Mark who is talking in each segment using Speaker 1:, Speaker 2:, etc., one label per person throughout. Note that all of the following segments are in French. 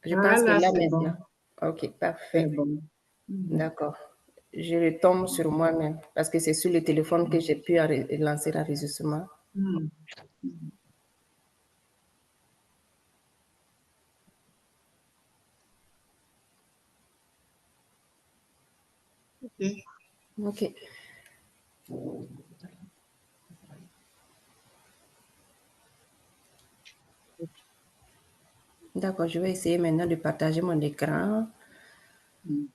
Speaker 1: Je pense que
Speaker 2: Voilà,
Speaker 1: là
Speaker 2: c'est bon.
Speaker 1: maintenant. Ok,
Speaker 2: C'est
Speaker 1: parfait.
Speaker 2: bon. Mhm.
Speaker 1: D'accord. Je retombe sur moi-même parce que c'est sur le téléphone que j'ai pu lancer l'enregistrement.
Speaker 2: Mhm. Mhm. OK.
Speaker 1: Ok. D'accord, je vais essayer maintenant de partager mon écran.
Speaker 2: Mhm.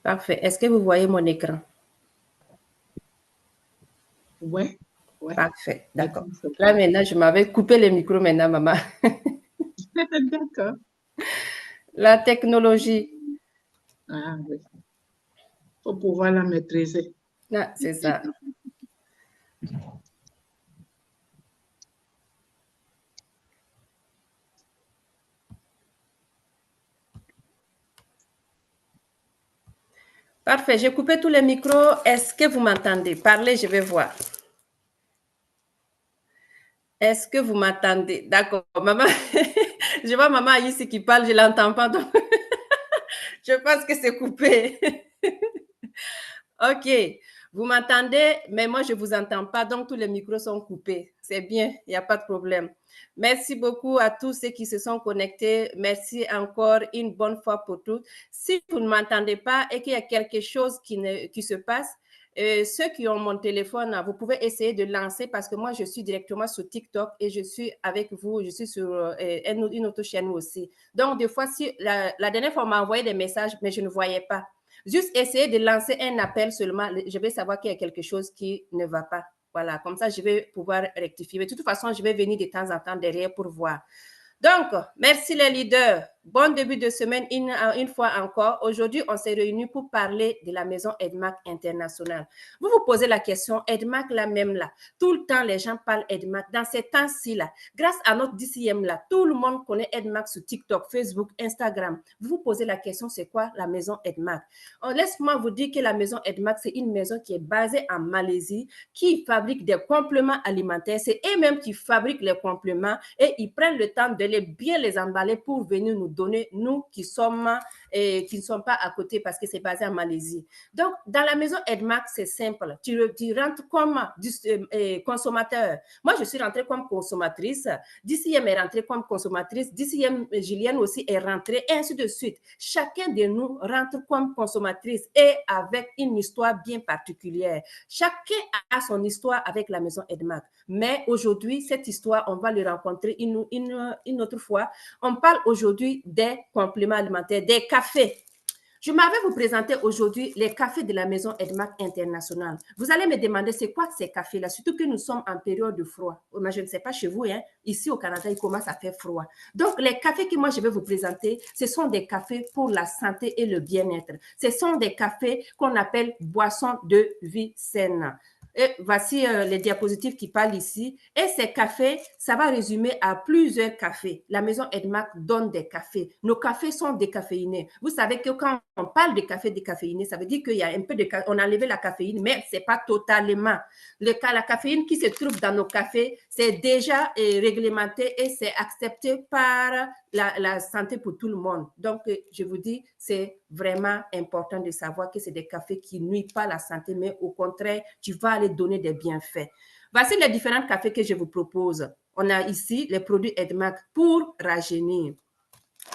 Speaker 1: Parfait. Est-ce que vous voyez mon écran?
Speaker 2: Ouais, ouais.
Speaker 1: Parfait. D'accord.
Speaker 2: L'écran, c'est
Speaker 1: Là
Speaker 2: bon.
Speaker 1: maintenant, je m'avais coupé le micro maintenant, maman.
Speaker 2: D'accord.
Speaker 1: La technologie.
Speaker 2: Ah oui. Faut pouvoir la maîtriser.
Speaker 1: Ah, c'est ça. Parfait. J'ai coupé tous les micros. Est-ce que vous m'entendez? Parlez, je vais voir. Est-ce que vous m'entendez? D'accord. Maman, je vois maman ici qui parle, je ne l'entends pas. Donc, je pense que c'est coupé. OK. Vous m'entendez, mais moi, je ne vous entends pas. Donc, tous les micros sont coupés. C'est bien, il n'y a pas de problème. Merci beaucoup à tous ceux qui se sont connectés. Merci encore une bonne fois pour toutes. Si vous ne m'entendez pas et qu'il y a quelque chose qui se passe, ceux qui ont mon téléphone, vous pouvez essayer de lancer parce que moi, je suis directement sur TikTok et je suis avec vous. Je suis sur une autre chaîne aussi. Donc, des fois, si la dernière fois, on m'a envoyé des messages, mais je ne voyais pas. Juste essayer de lancer un appel seulement. Je vais savoir qu'il y a quelque chose qui ne va pas. Voilà, comme ça, je vais pouvoir rectifier. Mais de toute façon, je vais venir de temps en temps derrière pour voir. Donc, merci les leaders. Bon début de semaine une fois encore. Aujourd'hui, on s'est réunis pour parler de la maison EDMAC internationale. Vous vous posez la question, EDMAC là même là. Tout le temps, les gens parlent EDMAC. Dans ces temps-ci là, grâce à notre DCM là, tout le monde connaît EDMAC sur TikTok, Facebook, Instagram. Vous vous posez la question, c'est quoi la maison EDMAC? Laisse-moi vous dire que la maison EDMAC, c'est une maison qui est basée en Malaisie, qui fabrique des compléments alimentaires. C'est eux-mêmes qui fabriquent les compléments et ils prennent le temps de bien les emballer pour venir nous donner, nous qui ne sommes pas à côté parce que c'est basé en Malaisie. Donc, dans la maison EDMAC, c'est simple. Tu rentres comme consommateur. Moi, je suis rentrée comme consommatrice. DCM est rentrée comme consommatrice. DCM, Julienne aussi est rentrée, et ainsi de suite. Chacun de nous rentre comme consommatrice et avec une histoire bien particulière. Chacun a son histoire avec la maison EDMAC. Mais aujourd'hui, cette histoire, on va le rencontrer une autre fois. On parle aujourd'hui des compléments alimentaires, des cafés. Je m'avais vous présenter aujourd'hui les cafés de la maison EDMAC International. Vous allez me demander c'est quoi ces cafés-là, surtout que nous sommes en période de froid. Mais je ne sais pas chez vous, hein, ici au Canada, il commence à faire froid. Donc, les cafés que moi je vais vous présenter, ce sont des cafés pour la santé et le bien-être. Ce sont des cafés qu'on appelle boissons de vie saine. Et voici les diapositives qui parlent ici. Et ces cafés, ça va résumer à plusieurs cafés. La maison EDMAC donne des cafés. Nos cafés sont décaféinés. Vous savez que quand on parle de café décaféiné, ça veut dire qu'il y a un peu de on a enlevé la caféine, mais c'est pas totalement. La caféine qui se trouve dans nos cafés, c'est déjà réglementé et c'est accepté par la santé pour tout le monde. Donc, je vous dis, c'est vraiment important de savoir que c'est des cafés qui ne nuisent pas à la santé, mais au contraire, tu vas aller donner des bienfaits. Voici les différents cafés que je vous propose. On a ici les produits EDMAC pour rajeunir.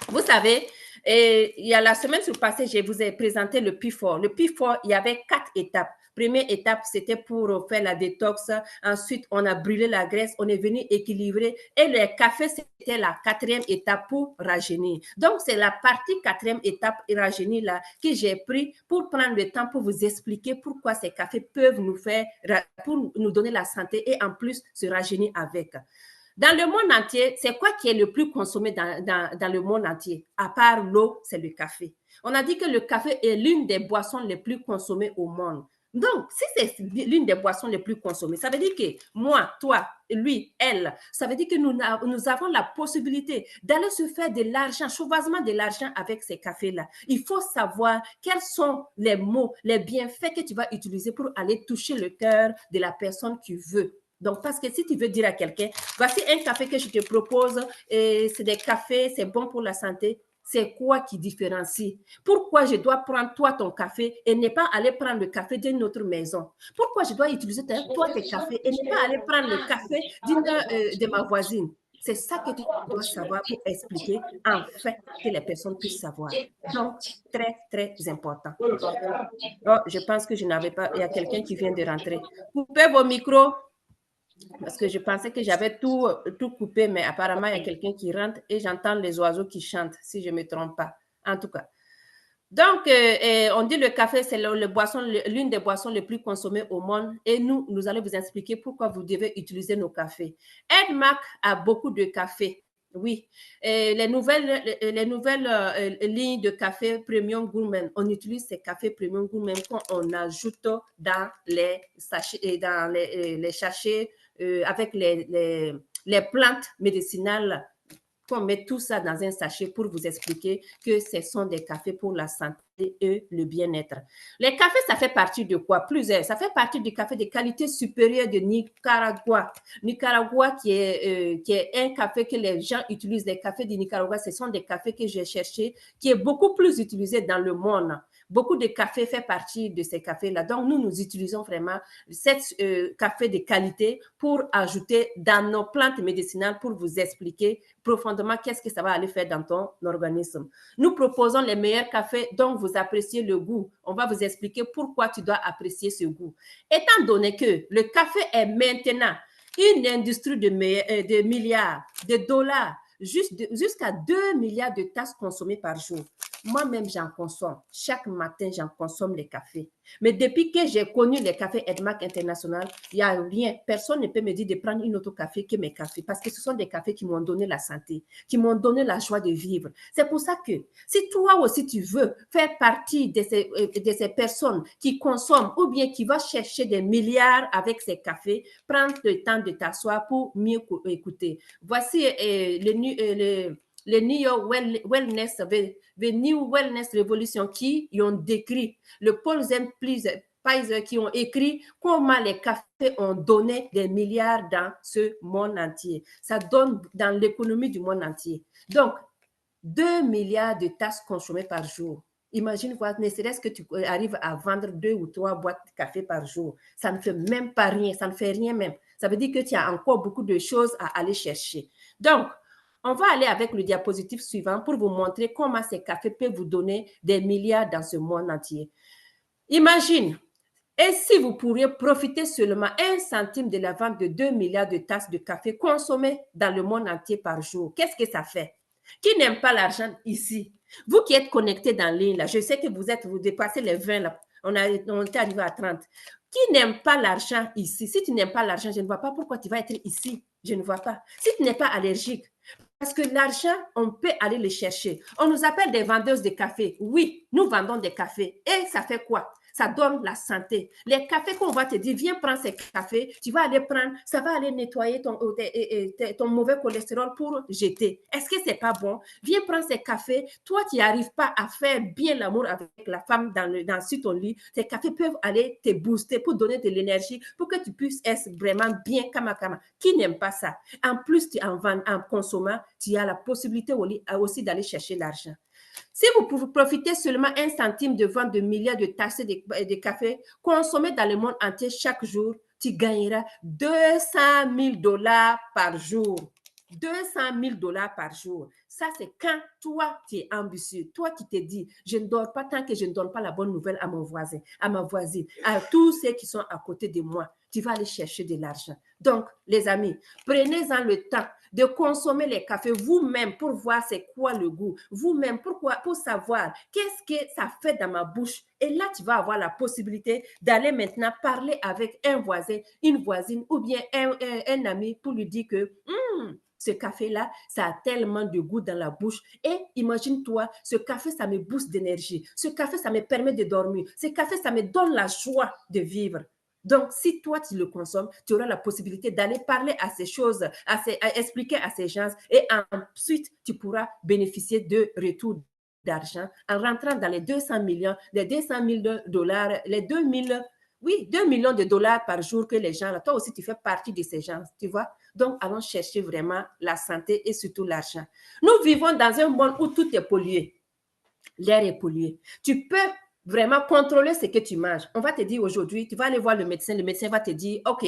Speaker 1: Vous savez, il y a la semaine passée, je vous ai présenté le P4. Le P4, il y avait 4 étapes. Première étape, c'était pour faire la détox. Ensuite, on a brûlé la graisse, on est venu équilibrer. Et le café, c'était la 4e étape pour rajeunir. Donc, c'est la partie 4e étape rajeunir là que j'ai pris pour prendre le temps pour vous expliquer pourquoi ces cafés peuvent nous faire, pour nous donner la santé et en plus se rajeunir avec. Dans le monde entier, c'est quoi qui est le plus consommé dans le monde entier? À part l'eau, c'est le café. On a dit que le café est l'une des boissons les plus consommées au monde. Donc, si c'est l'une des boissons les plus consommées, ça veut dire que moi, toi, lui, elle. Ça veut dire que nous avons la possibilité d'aller se faire de l'argent, sauvagement de l'argent avec ces cafés-là. Il faut savoir quels sont les mots, les bienfaits que tu vas utiliser pour aller toucher le cœur de la personne que tu veux. Donc, parce que si tu veux dire à quelqu'un, voici un café que je te propose, c'est des cafés, c'est bon pour la santé. C'est quoi qui différencie? Pourquoi je dois prendre toi ton café et ne pas aller prendre le café d'une autre maison? Pourquoi je dois utiliser toi tes cafés et ne pas aller prendre le café de ma voisine? C'est ça que tu dois savoir pour expliquer en fait que les personnes puissent savoir. Donc, très, très important. Oh, je pense que je n'avais pas, il y a quelqu'un qui vient de rentrer. Coupez vos micros. Parce que je pensais que j'avais tout coupé, mais apparemment, il y a quelqu'un qui rentre et j'entends les oiseaux qui chantent, si je ne me trompe pas. En tout cas. Donc, on dit le café, c'est l'une des boissons les plus consommées au monde. Et nous allons vous expliquer pourquoi vous devez utiliser nos cafés. Edmac a beaucoup de cafés. Oui, les nouvelles lignes de café Premium Gourmet, on utilise ces cafés Premium Gourmet qu'on ajoute dans les sachets avec les plantes médicinales, qu'on met tout ça dans un sachet pour vous expliquer que ce sont des cafés pour la santé et le bien-être. Les cafés, ça fait partie de quoi? Plusieurs. Ça fait partie du café de qualité supérieure de Nicaragua. Nicaragua qui est un café que les gens utilisent. Les cafés du Nicaragua, ce sont des cafés que j'ai cherchés, qui est beaucoup plus utilisé dans le monde. Beaucoup de cafés fait partie de ces cafés-là. Donc, nous utilisons vraiment cet café de qualité pour ajouter dans nos plantes médicinales pour vous expliquer profondément qu'est-ce que ça va aller faire dans ton organisme. Nous proposons les meilleurs cafés dont vous appréciez le goût. On va vous expliquer pourquoi tu dois apprécier ce goût. Étant donné que le café est maintenant une industrie de milliards de dollars, jusqu'à 2 milliards de tasses consommées par jour. Moi-même, j'en consomme. Chaque matin, j'en consomme les cafés. Mais depuis que j'ai connu les cafés Edmac International, il n'y a rien. Personne ne peut me dire de prendre une autre café que mes cafés parce que ce sont des cafés qui m'ont donné la santé, qui m'ont donné la joie de vivre. C'est pour ça que si toi aussi tu veux faire partie de ces personnes qui consomment ou bien qui vont chercher des milliards avec ces cafés, prends le temps de t'asseoir pour mieux écouter. Voici le New York Wellness, the New Wellness Revolution qui ont décrit, le Paul Pfizer qui ont écrit comment les cafés ont donné des milliards dans ce monde entier. Ça donne dans l'économie du monde entier. Donc, 2 milliards de tasses consommées par jour. Imagine voir, ne serait-ce que tu arrives à vendre 2 ou 3 boîtes de café par jour. Ça ne fait même pas rien, ça ne fait rien même. Ça veut dire que tu as encore beaucoup de choses à aller chercher. Donc, on va aller avec le diapositive suivant pour vous montrer comment ces cafés peuvent vous donner des milliards dans ce monde entier. Imagine, et si vous pourriez profiter seulement 1 centime de la vente de 2 milliards de tasses de café consommées dans le monde entier par jour, qu'est-ce que ça fait? Qui n'aime pas l'argent ici? Vous qui êtes connectés dans ligne, là, je sais que vous dépassez les 20, là. On est arrivé à 30. Qui n'aime pas l'argent ici? Si tu n'aimes pas l'argent, je ne vois pas pourquoi tu vas être ici. Je ne vois pas. Si tu n'es pas allergique, parce que l'argent, on peut aller le chercher. On nous appelle des vendeuses de café. Oui, nous vendons des cafés. Et ça fait quoi? Ça donne la santé. Les cafés qu'on va te dire, viens prendre ces cafés, tu vas aller prendre, ça va aller nettoyer ton mauvais cholestérol pour jeter. Est-ce que c'est pas bon? Viens prendre ces cafés. Toi, tu n'arrives pas à faire bien l'amour avec la femme sur ton lit. Ces cafés peuvent aller te booster pour donner de l'énergie, pour que tu puisses être vraiment bien kama. Qui n'aime pas ça? En plus, en consommant, tu as la possibilité aussi d'aller chercher l'argent. Si vous profitez seulement 1 centime de vente de milliards de tasses de café consommés dans le monde entier chaque jour, tu gagneras 200 000 $ par jour. 200 000 $ par jour. Ça, c'est quand toi, tu es ambitieux. Toi qui te dis, je ne dors pas tant que je ne donne pas la bonne nouvelle à mon voisin, à ma voisine, à tous ceux qui sont à côté de moi. Tu vas aller chercher de l'argent. Donc, les amis, prenez-en le temps de consommer les cafés vous-même pour voir c'est quoi le goût. Vous-même, pour savoir qu'est-ce que ça fait dans ma bouche. Et là, tu vas avoir la possibilité d'aller maintenant parler avec un voisin, une voisine ou bien un ami pour lui dire que ce café-là, ça a tellement de goût dans la bouche. Et imagine-toi, ce café, ça me booste d'énergie. Ce café, ça me permet de dormir. Ce café, ça me donne la joie de vivre. Donc, si toi, tu le consommes, tu auras la possibilité d'aller parler à ces choses, à expliquer à ces gens et ensuite, tu pourras bénéficier de retours d'argent en rentrant dans les 200 millions, les 200 000 dollars, les 2000, oui, 2 millions de dollars par jour que les gens, toi aussi, tu fais partie de ces gens, tu vois. Donc, allons chercher vraiment la santé et surtout l'argent. Nous vivons dans un monde où tout est pollué. L'air est pollué. Tu peux vraiment contrôler ce que tu manges. On va te dire aujourd'hui, tu vas aller voir le médecin va te dire, OK,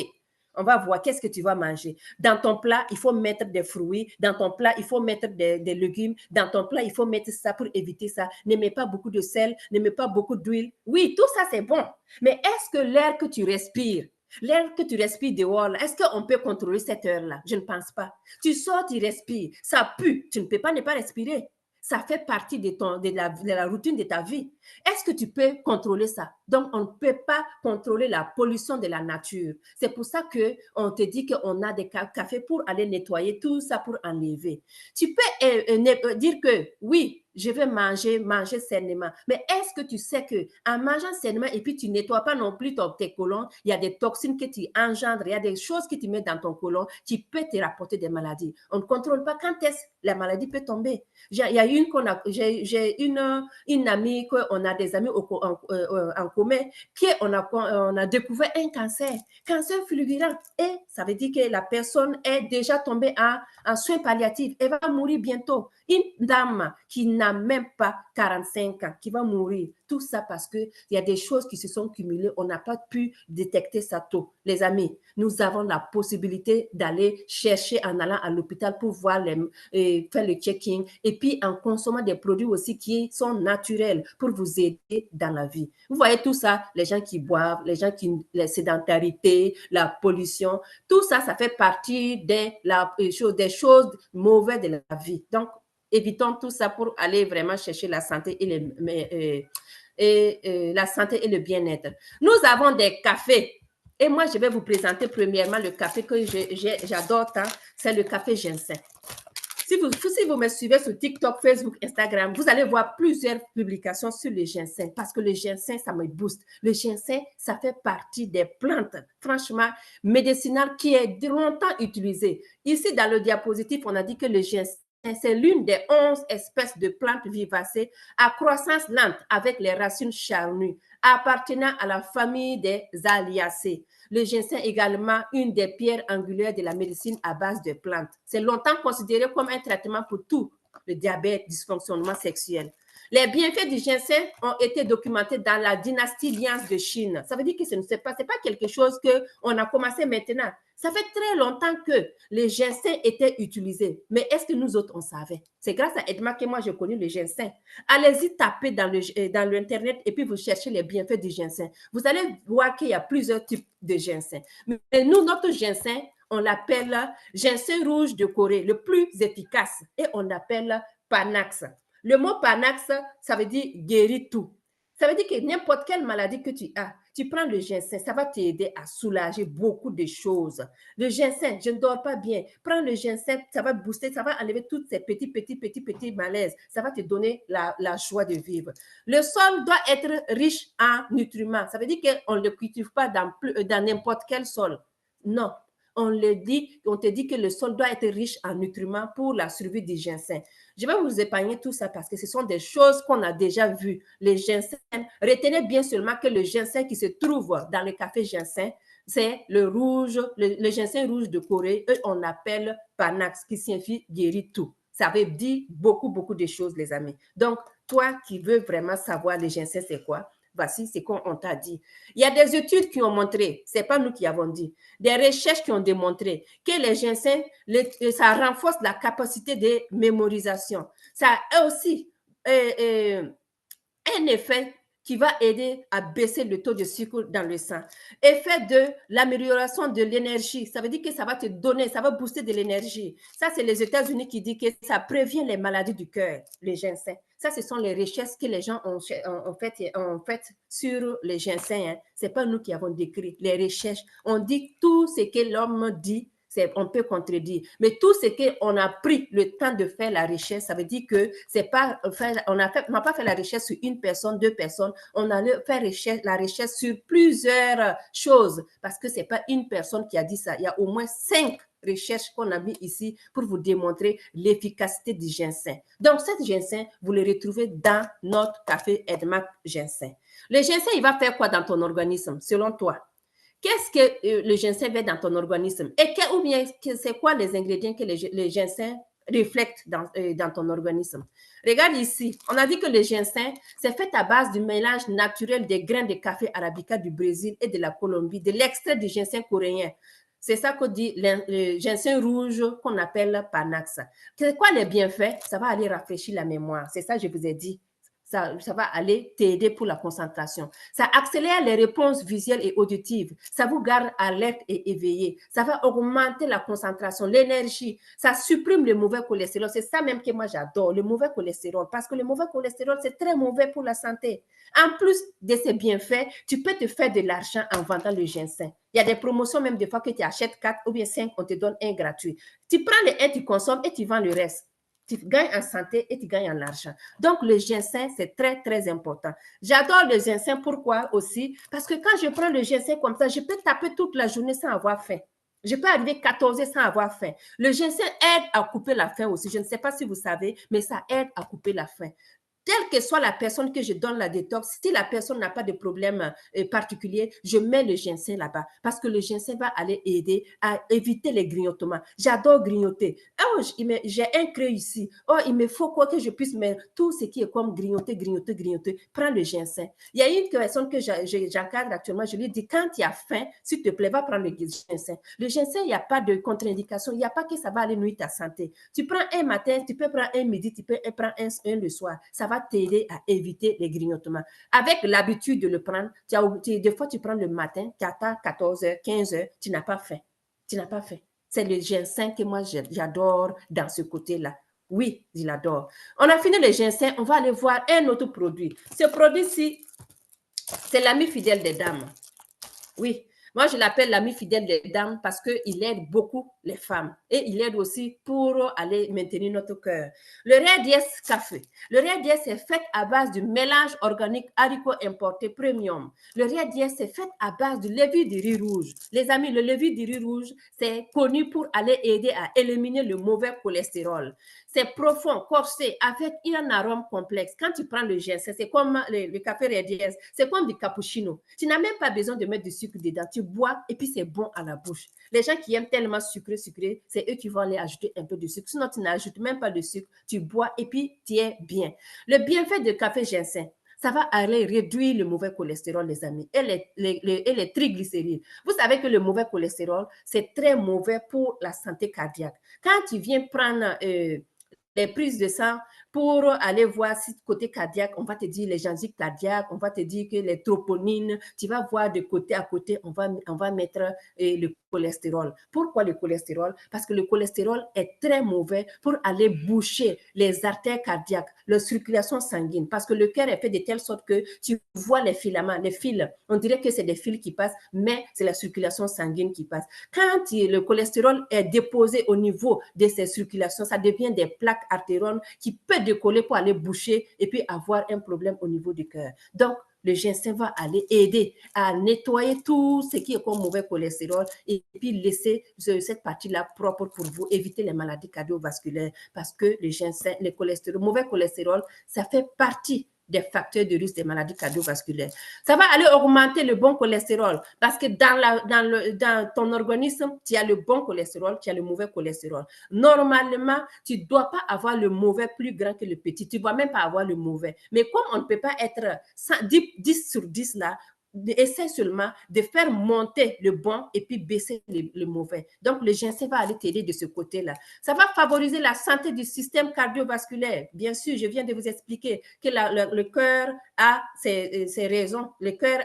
Speaker 1: on va voir qu'est-ce que tu vas manger. Dans ton plat, il faut mettre des fruits. Dans ton plat, il faut mettre des légumes. Dans ton plat, il faut mettre ça pour éviter ça. Ne mets pas beaucoup de sel, ne mets pas beaucoup d'huile. Oui, tout ça, c'est bon. Mais est-ce que l'air que tu respires, l'air que tu respires dehors, est-ce qu'on peut contrôler cette heure-là? Je ne pense pas. Tu sors, tu respires. Ça pue. Tu ne peux pas ne pas respirer. Ça fait partie de la routine de ta vie. Est-ce que tu peux contrôler ça? Donc, on ne peut pas contrôler la pollution de la nature. C'est pour ça qu'on te dit qu'on a des cafés pour aller nettoyer tout ça, pour enlever. Tu peux dire que oui, je vais manger sainement. Mais est-ce que tu sais qu'en mangeant sainement et puis tu ne nettoies pas non plus tes côlons, il y a des toxines que tu engendres, il y a des choses que tu mets dans ton côlon qui peuvent te rapporter des maladies. On ne contrôle pas quand est-ce que la maladie peut tomber. J'ai une amie, qu'on a des amis en commun, qu'on a découvert un cancer fulgurant. Et ça veut dire que la personne est déjà tombée en soins palliatifs. Elle va mourir bientôt. Une dame qui n'a même pas 45 ans, qui va mourir. Tout ça parce qu'il y a des choses qui se sont cumulées. On n'a pas pu détecter ça tôt. Les amis, nous avons la possibilité d'aller chercher en allant à l'hôpital pour voir faire le checking et puis en consommant des produits aussi qui sont naturels pour vous aider dans la vie. Vous voyez tout ça, les gens qui boivent, la sédentarité, la pollution, tout ça, ça fait partie des choses mauvaises de la vie. Donc, évitons tout ça pour aller vraiment chercher la santé la santé et le bien-être. Nous avons des cafés. Et moi, je vais vous présenter premièrement le café que j'adore tant, c'est le café ginseng. Si vous me suivez sur TikTok, Facebook, Instagram, vous allez voir plusieurs publications sur le ginseng parce que le ginseng, ça me booste. Le ginseng, ça fait partie des plantes, franchement, médicinales qui est longtemps utilisée. Ici, dans le diapositive, on a dit que le ginseng, c'est l'une des 11 espèces de plantes vivacées à croissance lente avec les racines charnues, appartenant à la famille des Aliacées. Le ginseng est également une des pierres angulaires de la médecine à base de plantes. C'est longtemps considéré comme un traitement pour tout le diabète, dysfonctionnement sexuel. Les bienfaits du ginseng ont été documentés dans la dynastie Liang de Chine. Ça veut dire que ce n'est pas quelque chose qu'on a commencé maintenant. Ça fait très longtemps que le ginseng était utilisé. Mais est-ce que nous autres, on savait? C'est grâce à Edma que moi, j'ai connu le ginseng. Allez-y taper dans l'Internet et puis vous cherchez les bienfaits du ginseng. Vous allez voir qu'il y a plusieurs types de ginseng. Mais nous, notre ginseng, on l'appelle ginseng rouge de Corée, le plus efficace. Et on l'appelle Panax. Le mot Panax, ça veut dire guérir tout. Ça veut dire que n'importe quelle maladie que tu as, tu prends le ginseng, ça va t'aider à soulager beaucoup de choses. Le ginseng, je ne dors pas bien. Prends le ginseng, ça va booster, ça va enlever tous ces petits malaises. Ça va te donner la joie de vivre. Le sol doit être riche en nutriments. Ça veut dire qu'on ne le cultive pas dans n'importe quel sol. Non. On te dit que le sol doit être riche en nutriments pour la survie du ginseng. Je vais vous épargner tout ça parce que ce sont des choses qu'on a déjà vues. Les ginseng, retenez bien seulement que le ginseng qui se trouve dans le café ginseng, c'est le ginseng rouge de Corée, on appelle Panax, qui signifie guérir tout. Ça veut dire beaucoup de choses, les amis. Donc, toi qui veux vraiment savoir le ginseng, c'est quoi? Voici ce qu'on t'a dit. Il y a des études qui ont montré, ce n'est pas nous qui avons dit, des recherches qui ont démontré que les ginseng, ça renforce la capacité de mémorisation. Ça a aussi un effet qui va aider à baisser le taux de sucre dans le sang. Effet de l'amélioration de l'énergie. Ça veut dire que ça va te donner, ça va booster de l'énergie. Ça, c'est les États-Unis qui disent que ça prévient les maladies du cœur, les ginseng. Ça, ce sont les recherches que les gens ont fait sur les ginseng. Hein. Ce n'est pas nous qui avons décrit les recherches. On dit tout ce que l'homme dit, On peut contredire. Mais tout ce qu'on a pris le temps de faire la recherche, ça veut dire que on n'a pas fait la recherche sur une personne, deux personnes, on a fait la recherche sur plusieurs choses parce que ce n'est pas une personne qui a dit ça. Il y a au moins 5 recherches qu'on a mis ici pour vous démontrer l'efficacité du ginseng. Donc, cette ginseng, vous le retrouvez dans notre café Edmac ginseng. Le ginseng, il va faire quoi dans ton organisme, selon toi? Qu'est-ce que le ginseng fait dans ton organisme? Ou bien, c'est quoi les ingrédients que le ginseng reflète dans ton organisme? Regarde ici, on a dit que le ginseng, c'est fait à base du mélange naturel des grains de café arabica du Brésil et de la Colombie, de l'extrait du ginseng coréen. C'est ça qu'on dit le ginseng rouge qu'on appelle Panax. C'est quoi les bienfaits? Ça va aller rafraîchir la mémoire. C'est ça que je vous ai dit. Ça va aller t'aider pour la concentration. Ça accélère les réponses visuelles et auditives. Ça vous garde alerte et éveillé. Ça va augmenter la concentration, l'énergie. Ça supprime le mauvais cholestérol. C'est ça même que moi j'adore, le mauvais cholestérol. Parce que le mauvais cholestérol, c'est très mauvais pour la santé. En plus de ces bienfaits, tu peux te faire de l'argent en vendant le ginseng. Il y a des promotions même des fois que tu achètes 4 ou bien 5, on te donne un gratuit. Tu prends le 1, tu consommes et tu vends le reste. Tu gagnes en santé et tu gagnes en argent. Donc, le ginseng, c'est très, très important. J'adore le ginseng. Pourquoi aussi? Parce que quand je prends le ginseng comme ça, je peux taper toute la journée sans avoir faim. Je peux arriver 14 heures sans avoir faim. Le ginseng aide à couper la faim aussi. Je ne sais pas si vous savez, mais ça aide à couper la faim. Telle que soit la personne que je donne la détox, si la personne n'a pas de problème particulier, je mets le ginseng là-bas parce que le ginseng va aller aider à éviter les grignotements. J'adore grignoter. Oh, j'ai un creux ici. Oh, il me faut quoi que je puisse mettre tout ce qui est comme grignoter. Prends le ginseng. Il y a une personne que j'encadre actuellement, je lui dis, quand tu as faim, s'il te plaît, va prendre le ginseng. Le ginseng, il n'y a pas de contre-indication. Il n'y a pas que ça va aller nuire ta santé. Tu prends un matin, tu peux prendre un midi, tu peux prendre un le soir. Ça va t'aider à éviter les grignotements. Avec l'habitude de le prendre, des fois, tu prends le matin, tu attends 14 h, 15 h, tu n'as pas faim. Tu n'as pas faim. C'est le ginseng que moi, j'adore dans ce côté-là. Oui, je l'adore. On a fini le ginseng, on va aller voir un autre produit. Ce produit-ci, c'est l'ami fidèle des dames. Oui, moi, je l'appelle l'ami fidèle des dames parce qu'il aide beaucoup les femmes et il aide aussi pour aller maintenir notre cœur. Le Red Yes Café. Le Red Yes est fait à base du mélange organique haricot importé premium. Le Red Yes est fait à base du levure de riz rouge. Les amis, le levure de riz rouge, c'est connu pour aller aider à éliminer le mauvais cholestérol. C'est profond, corsé, avec un arôme complexe. Quand tu prends le ginseng, c'est comme le café Red Yes, c'est comme du cappuccino. Tu n'as même pas besoin de mettre du sucre dedans. Tu bois et puis c'est bon à la bouche. Les gens qui aiment tellement sucré, c'est eux qui vont aller ajouter un peu de sucre. Sinon, tu n'ajoutes même pas de sucre. Tu bois et puis tu es bien. Le bienfait du café ginseng, ça va aller réduire le mauvais cholestérol, les amis, et les triglycérides. Vous savez que le mauvais cholestérol, c'est très mauvais pour la santé cardiaque. Quand tu viens prendre les prises de sang pour aller voir si côté cardiaque, on va te dire les enzymes cardiaques, on va te dire que les troponines, tu vas voir de côté à côté, on va mettre le cholestérol. Pourquoi le cholestérol? Parce que le cholestérol est très mauvais pour aller boucher les artères cardiaques, la circulation sanguine, parce que le cœur est fait de telle sorte que tu vois les filaments, les fils, on dirait que c'est des fils qui passent, mais c'est la circulation sanguine qui passe. Quand le cholestérol est déposé au niveau de ces circulations, ça devient des plaques artérioles qui peuvent décoller pour aller boucher et puis avoir un problème au niveau du cœur. Donc, le ginseng va aller aider à nettoyer tout ce qui est comme mauvais cholestérol et puis laisser cette partie-là propre pour vous, éviter les maladies cardiovasculaires parce que le ginseng, le mauvais cholestérol, ça fait partie des facteurs de risque des maladies cardiovasculaires. Ça va aller augmenter le bon cholestérol parce que dans ton organisme, tu as le bon cholestérol, tu as le mauvais cholestérol. Normalement, tu ne dois pas avoir le mauvais plus grand que le petit. Tu ne dois même pas avoir le mauvais. Mais comme on ne peut pas être 10 sur 10 là, essaie seulement de faire monter le bon et puis baisser le mauvais. Donc, le ginseng va aller t'aider de ce côté-là. Ça va favoriser la santé du système cardiovasculaire. Bien sûr, je viens de vous expliquer que le cœur a ses raisons. Le cœur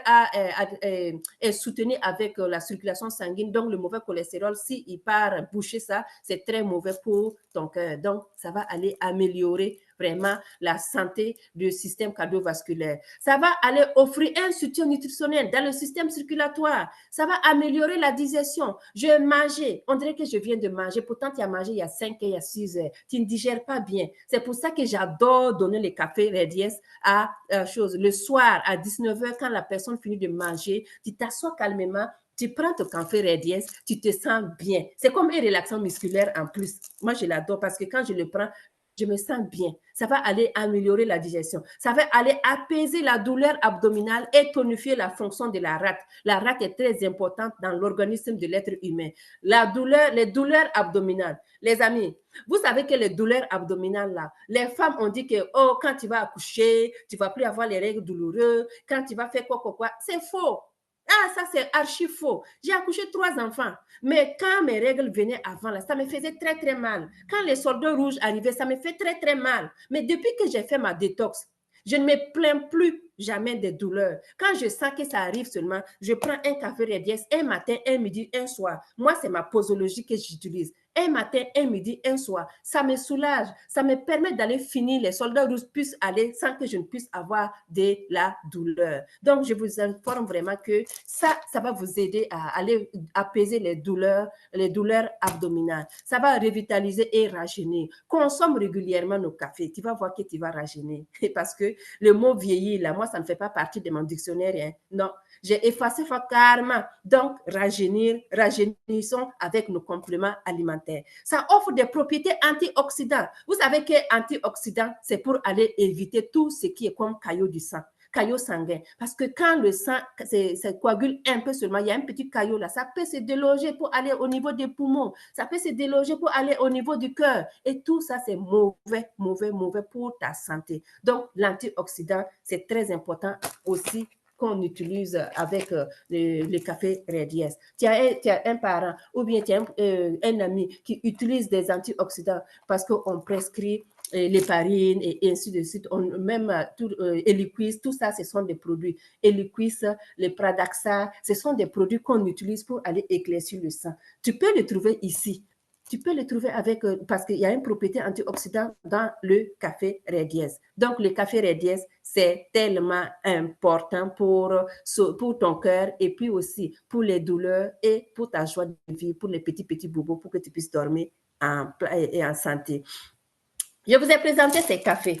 Speaker 1: est soutenu avec la circulation sanguine. Donc, le mauvais cholestérol, s'il part boucher ça, c'est très mauvais pour ton cœur. Donc, ça va aller améliorer vraiment la santé du système cardiovasculaire. Ça va aller offrir un soutien nutritionnel dans le système circulatoire. Ça va améliorer la digestion. Je vais manger. On dirait que je viens de manger. Pourtant, tu as mangé il y a 5 heures, il y a 6 heures. Tu ne digères pas bien. C'est pour ça que j'adore donner les cafés Redies à le soir à 19 heures quand la personne finit de manger. Tu t'assois calmement. Tu prends ton café Redies, tu te sens bien. C'est comme un relaxant musculaire en plus. Moi, je l'adore parce que quand je le prends, je me sens bien. Ça va aller améliorer la digestion. Ça va aller apaiser la douleur abdominale et tonifier la fonction de la rate. La rate est très importante dans l'organisme de l'être humain. Les douleurs abdominales. Les amis, vous savez que les douleurs abdominales, là, les femmes ont dit que oh, quand tu vas accoucher, tu ne vas plus avoir les règles douloureuses. Quand tu vas faire quoi. C'est faux. Ah, ça, c'est archi faux. J'ai accouché 3 enfants. Mais quand mes règles venaient avant, là, ça me faisait très, très mal. Quand les soldats rouges arrivaient, ça me fait très, très mal. Mais depuis que j'ai fait ma détox, je ne me plains plus jamais des douleurs. Quand je sens que ça arrive seulement, je prends un café Redies un matin, un midi, un soir. Moi, c'est ma posologie que j'utilise. Un matin, un midi, un soir. Ça me soulage. Ça me permet d'aller finir. Les soldats rouges puissent aller sans que je ne puisse avoir de la douleur. Donc, je vous informe vraiment que ça va vous aider à aller apaiser les douleurs abdominales. Ça va revitaliser et rajeunir. Consomme régulièrement nos cafés. Tu vas voir que tu vas rajeunir. Parce que le mot vieillir, là, moi, ça ne fait pas partie de mon dictionnaire. Hein. Non, j'ai effacé carrément. Donc, rajeunissons avec nos compléments alimentaires. Ça offre des propriétés antioxydantes. Vous savez que antioxydant, c'est pour aller éviter tout ce qui est comme caillot du sang. Caillot sanguin. Parce que quand le sang ça coagule un peu seulement, il y a un petit caillot là, ça peut se déloger pour aller au niveau des poumons, ça peut se déloger pour aller au niveau du cœur. Et tout ça, c'est mauvais pour ta santé. Donc, l'antioxydant, c'est très important aussi qu'on utilise avec les cafés Redies. Tu as un parent ou bien tu as un ami qui utilise des antioxydants parce qu'on prescrit l'héparine et ainsi de suite. Même Eliquis, tout ça, ce sont des produits. Eliquis, les Pradaxa, ce sont des produits qu'on utilise pour aller éclaircir le sang. Tu peux le trouver ici. Tu peux le trouver avec, parce qu'il y a une propriété antioxydant dans le café Redies. Donc, le café Redies, c'est tellement important pour ton cœur et puis aussi pour les douleurs et pour ta joie de vivre, pour les petits bobos, pour que tu puisses dormir en santé. Je vous ai présenté ces cafés.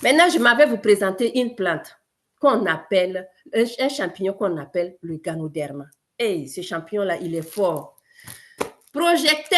Speaker 1: Maintenant, je m'avais vous présenter une plante qu'on appelle, un champignon qu'on appelle le Ganoderma. Et ce champignon-là, il est fort. Projecté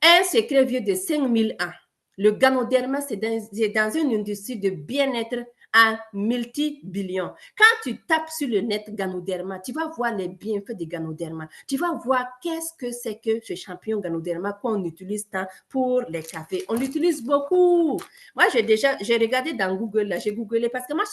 Speaker 1: un secret vieux de 5000 ans. Le Ganoderma, c'est dans une industrie de bien-être en multi-billions. Quand tu tapes sur le net Ganoderma, tu vas voir les bienfaits du Ganoderma. Tu vas voir qu'est-ce que c'est que ce champignon Ganoderma qu'on utilise tant pour les cafés. On l'utilise beaucoup. Moi, j'ai regardé dans Google, là, j'ai googlé parce que moi,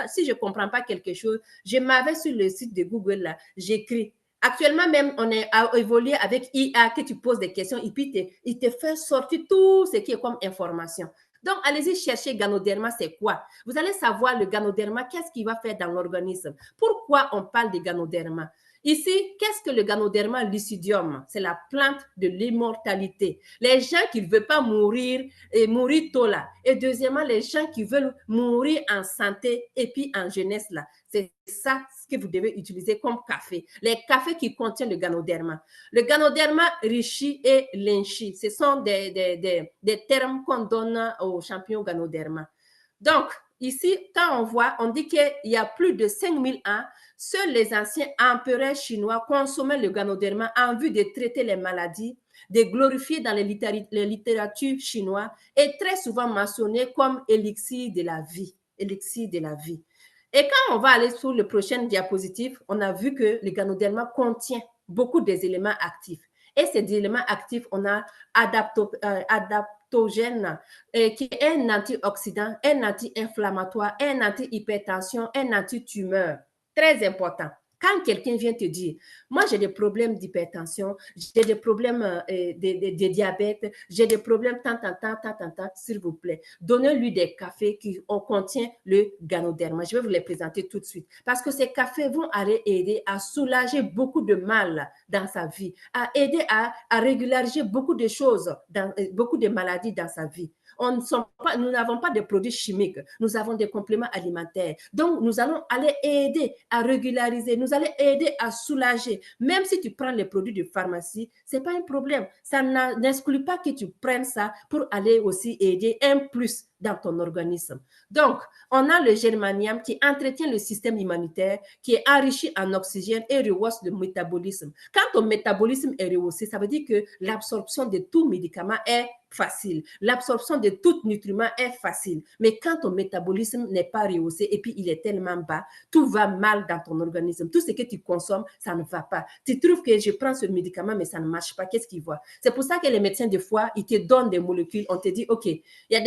Speaker 1: si je ne comprends pas quelque chose, je m'avais sur le site de Google, là, j'écris. Actuellement, même, on est évolué avec IA, que tu poses des questions et puis il te fait sortir tout ce qui est comme information. Donc, allez-y chercher Ganoderma, c'est quoi? Vous allez savoir le Ganoderma, qu'est-ce qu'il va faire dans l'organisme. Pourquoi on parle de Ganoderma? Ici, qu'est-ce que le Ganoderma lucidium? C'est la plante de l'immortalité. Les gens qui ne veulent pas mourir et mourir tôt là. Et deuxièmement, les gens qui veulent mourir en santé et puis en jeunesse là. C'est ça ce que vous devez utiliser comme café. Les cafés qui contiennent le Ganoderma. Le Ganoderma Reishi et Lenshi, ce sont des termes qu'on donne aux champignons Ganoderma. Donc, ici, quand on voit, on dit qu'il y a plus de 5000 ans, seuls les anciens empereurs chinois consommaient le Ganoderma en vue de traiter les maladies, de glorifier dans les littératures chinoises et très souvent mentionné comme élixir de la vie. Élixir de la vie. Et quand on va aller sur le prochain diapositive, on a vu que le Ganoderma contient beaucoup des éléments actifs. Et ces éléments actifs, on a adaptogène, qui est un antioxydant, un anti-inflammatoire, un anti-hypertension, un anti-tumeur. Très important. Quand quelqu'un vient te dire, moi j'ai des problèmes d'hypertension, j'ai des problèmes de diabète, j'ai des problèmes tant, s'il vous plaît, donnez-lui des cafés qui contiennent le Ganoderma. Je vais vous les présenter tout de suite. Parce que ces cafés vont aller aider à soulager beaucoup de mal dans sa vie, à aider à régulariser beaucoup de choses, beaucoup de maladies dans sa vie. Nous n'avons pas de produits chimiques, nous avons des compléments alimentaires. Donc, nous allons aller aider à régulariser, nous allons aider à soulager. Même si tu prends les produits de pharmacie, ce n'est pas un problème. Ça n'exclut pas que tu prennes ça pour aller aussi aider un plus dans ton organisme. Donc, on a le germanium qui entretient le système immunitaire, qui est enrichi en oxygène et rehausse le métabolisme. Quand ton métabolisme est rehaussé, ça veut dire que l'absorption de tout médicament est facile. L'absorption de tout nutriment est facile. Mais quand ton métabolisme n'est pas rehaussé et puis il est tellement bas, tout va mal dans ton organisme. Tout ce que tu consommes, ça ne va pas. Tu trouves que je prends ce médicament, mais ça ne marche pas. Qu'est-ce qu'ils voient? C'est pour ça que les médecins, des fois, ils te donnent des molécules. On te dit, OK, il y a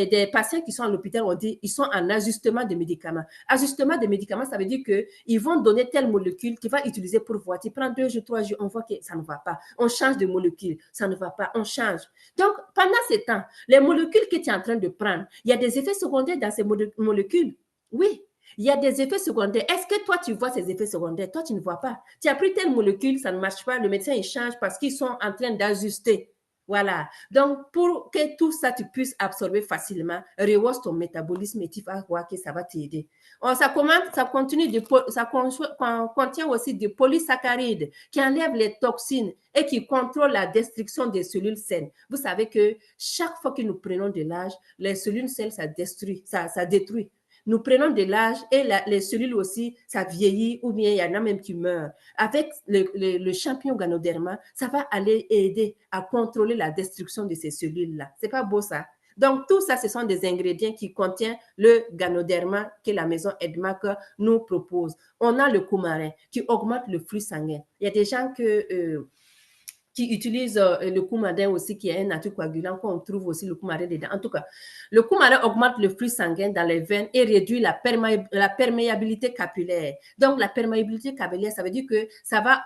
Speaker 1: des patients qui sont à l'hôpital, on dit, ils sont en ajustement de médicaments. Ajustement de médicaments, ça veut dire qu'ils vont donner telle molécule qu'ils vont utiliser pour voir. Tu prends 2 jours, 3 jours, on voit que ça ne va pas. On change de molécule, ça ne va pas, on change. Donc, pendant ce temps, les molécules que tu es en train de prendre, il y a des effets secondaires dans ces molécules. Oui, il y a des effets secondaires. Est-ce que toi, tu vois ces effets secondaires? Toi, tu ne vois pas. Tu as pris telle molécule, ça ne marche pas. Le médecin, il change parce qu'ils sont en train d'ajuster. Voilà. Donc, pour que tout ça, tu puisses absorber facilement, rehausse ton métabolisme et tu vas voir que ça va t'aider. Ça contient aussi des polysaccharides qui enlèvent les toxines et qui contrôlent la destruction des cellules saines. Vous savez que chaque fois que nous prenons de l'âge, les cellules saines, ça détruit. Nous prenons de l'âge et les cellules aussi, ça vieillit ou bien il y en a même qui meurent. Avec le champignon Ganoderma, ça va aller aider à contrôler la destruction de ces cellules-là. C'est pas beau ça? Donc, tout ça, ce sont des ingrédients qui contiennent le Ganoderma que la maison Edmac nous propose. On a le coumarin qui augmente le flux sanguin. Il y a des gens qui utilisent le coumarin aussi, qui est un anticoagulant, qu'on trouve aussi le coumarin dedans. En tout cas, le coumarin augmente le flux sanguin dans les veines et réduit la perméabilité capillaire. Donc, la perméabilité capillaire, ça veut dire que ça va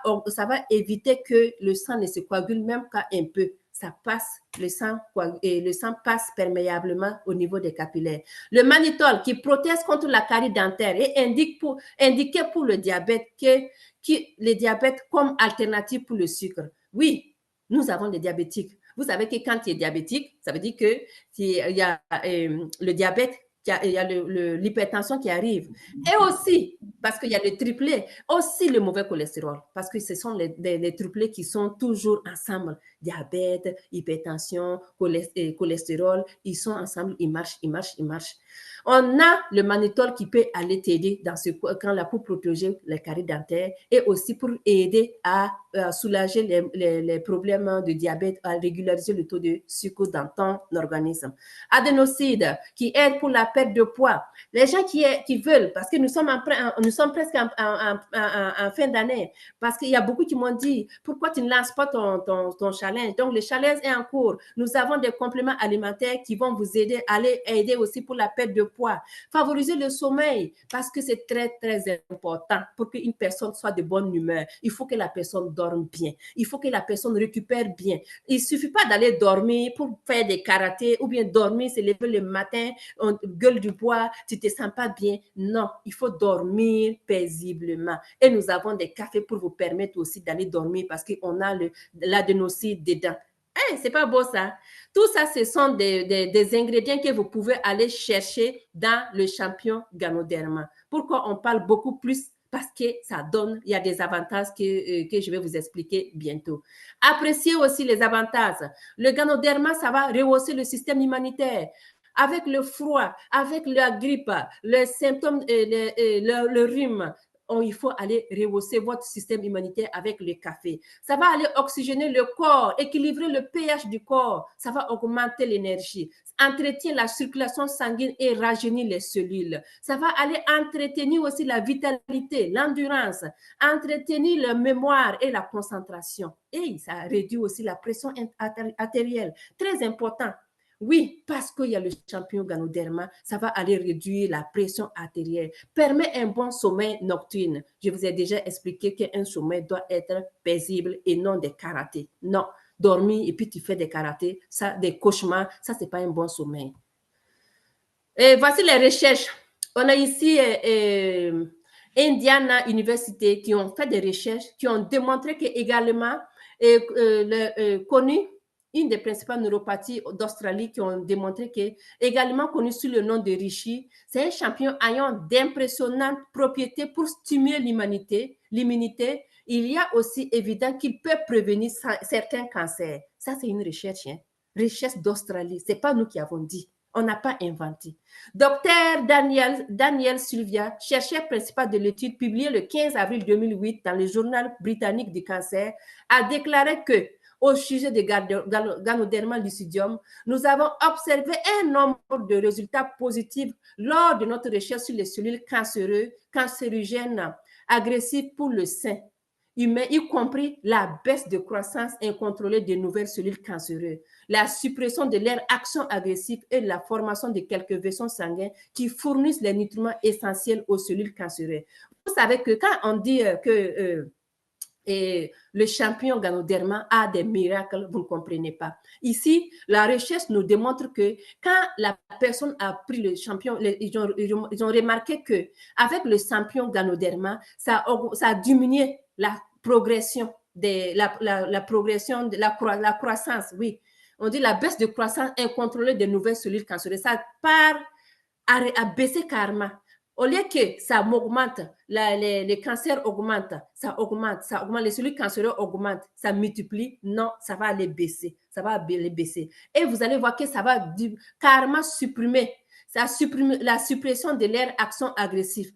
Speaker 1: éviter que le sang ne se coagule même qu'un peu. Ça passe, le sang passe perméablement au niveau des capillaires. Le mannitol qui protège contre la carie dentaire est indiqué pour le diabète, le diabète comme alternative pour le sucre. Oui, nous avons des diabétiques. Vous savez que quand tu es diabétique, ça veut dire qu'il y a le diabète, il y a l'hypertension qui arrive. Et aussi, parce qu'il y a le triplet, aussi le mauvais cholestérol, parce que ce sont les triplets qui sont toujours ensemble. Diabète, hypertension, cholestérol, ils sont ensemble, ils marchent. On a le mannitol qui peut aller t'aider dans ce camp-là pour protéger les caries dentaires et aussi pour aider à soulager les problèmes de diabète, à régulariser le taux de sucre dans ton organisme. Adénocide qui aide pour la perte de poids. Les gens qui veulent, parce que nous sommes presque en fin d'année, parce qu'il y a beaucoup qui m'ont dit, pourquoi tu ne lances pas ton challenge? Donc, le challenge est en cours. Nous avons des compléments alimentaires qui vont vous aider à aider aussi pour la perte de poids. Favoriser le sommeil, parce que c'est très, très important pour qu'une personne soit de bonne humeur. Il faut que la personne dorme bien. Il faut que la personne récupère bien. Il ne suffit pas d'aller dormir pour faire des karatés ou bien dormir, se lever le matin, on gueule du bois, tu ne te sens pas bien. Non, il faut dormir paisiblement. Et nous avons des cafés pour vous permettre aussi d'aller dormir parce qu'on a l'adénocide dedans. Hey, c'est pas beau ça. Tout ça, ce sont des ingrédients que vous pouvez aller chercher dans le champignon Ganoderma. Pourquoi on parle beaucoup plus? Parce que ça donne, il y a des avantages que je vais vous expliquer bientôt. Appréciez aussi les avantages. Le Ganoderma, ça va rehausser le système immunitaire. Avec le froid, avec la grippe, les symptômes, le rhume, il faut aller rehausser votre système immunitaire avec le café. Ça va aller oxygéner le corps, équilibrer le pH du corps. Ça va augmenter l'énergie, entretient la circulation sanguine et rajeunit les cellules. Ça va aller entretenir aussi la vitalité, l'endurance, entretenir la mémoire et la concentration. Et ça réduit aussi la pression artérielle. Très important. Oui, parce qu'il y a le champignon Ganoderma, ça va aller réduire la pression artérielle, permet un bon sommeil nocturne. Je vous ai déjà expliqué qu'un sommeil doit être paisible et non des karatés. Non, dormir et puis tu fais des karatés, ça, des cauchemars, ça, c'est pas un bon sommeil. Et voici les recherches. On a ici Indiana University qui ont fait des recherches, qui ont démontré qu'également connu une des principales neuropathies d'Australie qui ont démontré que, également connu sous le nom de Reishi, c'est un champignon ayant d'impressionnantes propriétés pour stimuler l'immunité. Il y a aussi évident qu'il peut prévenir certains cancers. Ça, c'est une recherche, hein? Recherche d'Australie. Ce n'est pas nous qui avons dit. On n'a pas inventé. Docteur Daniel Sylvia, chercheur principal de l'étude publiée le 15 avril 2008 dans le journal britannique du cancer, a déclaré que, au sujet de Ganoderma lucidium, nous avons observé un nombre de résultats positifs lors de notre recherche sur les cellules cancérigènes agressives pour le sein humain, y compris la baisse de croissance incontrôlée de nouvelles cellules cancéreuses, la suppression de leur action agressive et la formation de quelques vaisseaux sanguins qui fournissent les nutriments essentiels aux cellules cancéreuses. Vous savez que quand on dit que le champignon Ganoderma a des miracles, vous ne comprenez pas. Ici, la recherche nous démontre que quand la personne a pris le champignon, ils ont remarqué qu'avec le champignon Ganoderma, ça a diminué la progression la croissance, oui. On dit la baisse de croissance incontrôlée des nouvelles cellules cancéreuses. Ça part à baisser carrément. Au lieu que ça augmente, les cancers augmentent, ça augmente, les cellules cancéreuses augmentent, ça multiplie, non, ça va aller baisser, ça va aller baisser. Et vous allez voir que ça va carrément supprimer, la suppression de leur action agressive.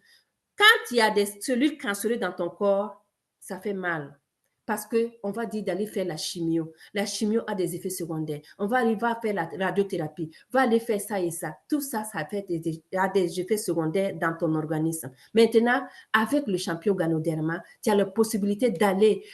Speaker 1: Quand il y a des cellules cancéreuses dans ton corps, ça fait mal. Parce qu'on va dire d'aller faire la chimio. La chimio a des effets secondaires. On va aller faire la radiothérapie. On va aller faire ça et ça. Tout ça, ça a des effets secondaires dans ton organisme. Maintenant, avec le champignon Ganoderma, tu as la possibilité d'aller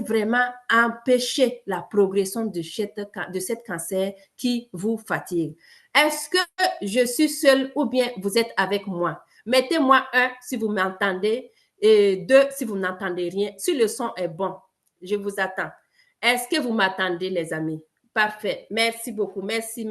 Speaker 1: vraiment empêcher la progression de cette cancer qui vous fatigue. Est-ce que je suis seule ou bien vous êtes avec moi? Mettez-moi 1 si vous m'entendez et 2 si vous n'entendez rien. Si le son est bon, je vous attends. Est-ce que vous m'attendez, les amis? Parfait. Merci beaucoup. Merci.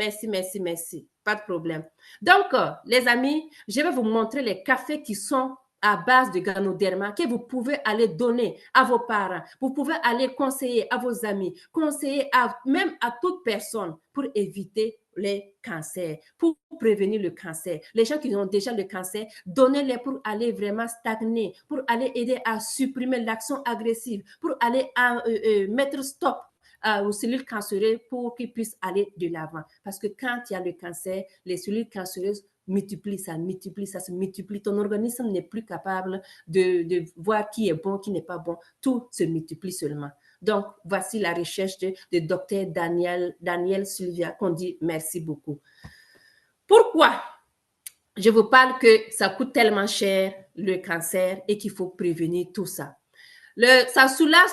Speaker 1: Pas de problème. Donc, les amis, je vais vous montrer les cafés qui sont à base de Ganoderma que vous pouvez aller donner à vos parents. Vous pouvez aller conseiller à vos amis, conseiller même à toute personne pour éviter les cancers, pour prévenir le cancer. Les gens qui ont déjà le cancer, donnez-les pour aller vraiment stagner, pour aller aider à supprimer l'action agressive, pour aller mettre stop aux cellules cancéreuses pour qu'ils puissent aller de l'avant. Parce que quand il y a le cancer, les cellules cancéreuses ça se multiplie. Ton organisme n'est plus capable de voir qui est bon, qui n'est pas bon. Tout se multiplie seulement. Donc, voici la recherche de Dr. Daniel Sylvia qu'on dit merci beaucoup. Pourquoi je vous parle que ça coûte tellement cher, le cancer, et qu'il faut prévenir tout ça? Ça soulage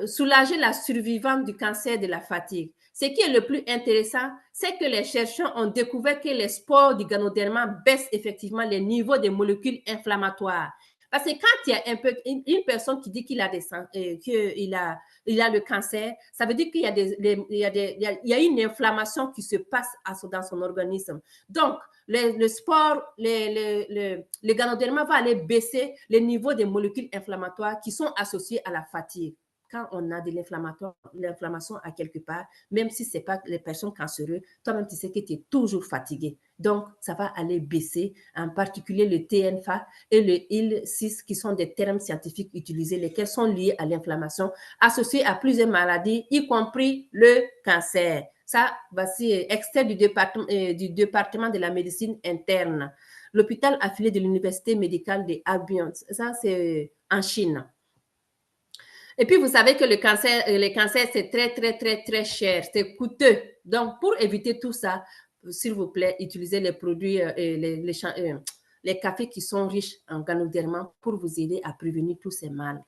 Speaker 1: soulager la survivante du cancer de la fatigue. Ce qui est le plus intéressant, c'est que les chercheurs ont découvert que les spores du Ganoderma baissent effectivement les niveaux des molécules inflammatoires. Parce que quand il y a une personne qui dit qu'il a le cancer, ça veut dire qu'il y a une inflammation qui se passe dans son organisme. Donc, le sport, le Ganoderma va aller baisser les niveaux des molécules inflammatoires qui sont associées à la fatigue. Quand on a de l'inflammation à quelque part, même si ce n'est pas les personnes cancéreuses, toi-même, tu sais que tu es toujours fatigué. Donc, ça va aller baisser, en particulier le TNFA et le IL-6, qui sont des termes scientifiques utilisés, lesquels sont liés à l'inflammation, associés à plusieurs maladies, y compris le cancer. Ça, voici extrait du département de la médecine interne. L'hôpital affilié de l'Université médicale de Albion. Ça, c'est en Chine. Et puis, vous savez que le cancer, c'est très cher. C'est coûteux. Donc, pour éviter tout ça, s'il vous plaît, utilisez les produits, les cafés qui sont riches en Ganoderma pour vous aider à prévenir tous ces mal.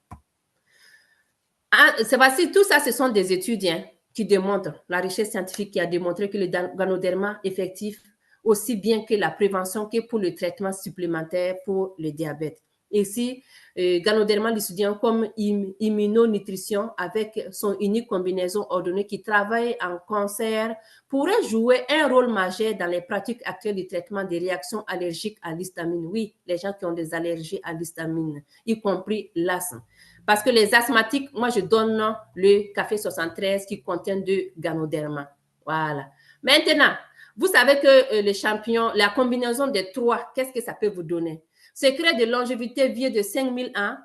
Speaker 1: Voici, tout ça, ce sont des étudiants qui démontrent, la recherche scientifique qui a démontré que le Ganoderma effectif aussi bien que la prévention que pour le traitement supplémentaire pour le diabète. Ici, Ganoderma lucidum comme immunonutrition avec son unique combinaison ordonnée qui travaille en concert pourrait jouer un rôle majeur dans les pratiques actuelles du traitement des réactions allergiques à l'histamine. Oui, les gens qui ont des allergies à l'histamine, y compris l'asthme. Parce que les asthmatiques, moi, je donne le café 73 qui contient de Ganoderma. Voilà. Maintenant, vous savez que les champignons, la combinaison des trois, qu'est-ce que ça peut vous donner? Secret de longévité vieux de 5000 ans,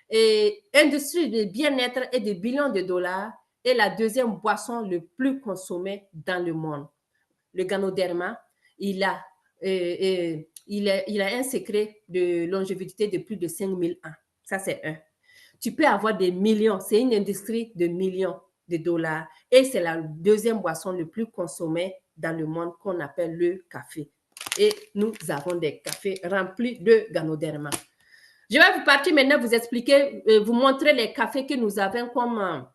Speaker 1: et industrie de bien-être et de billions de dollars, et la deuxième boisson le plus consommée dans le monde. Le Ganoderma, il a un secret de longévité de plus de 5000 ans. Ça, c'est un. Tu peux avoir des millions. C'est une industrie de millions de dollars. Et c'est la deuxième boisson le plus consommée dans le monde qu'on appelle le café. Et nous avons des cafés remplis de Ganoderma. Je vais vous partir maintenant, vous expliquer, vous montrer les cafés que nous avons comme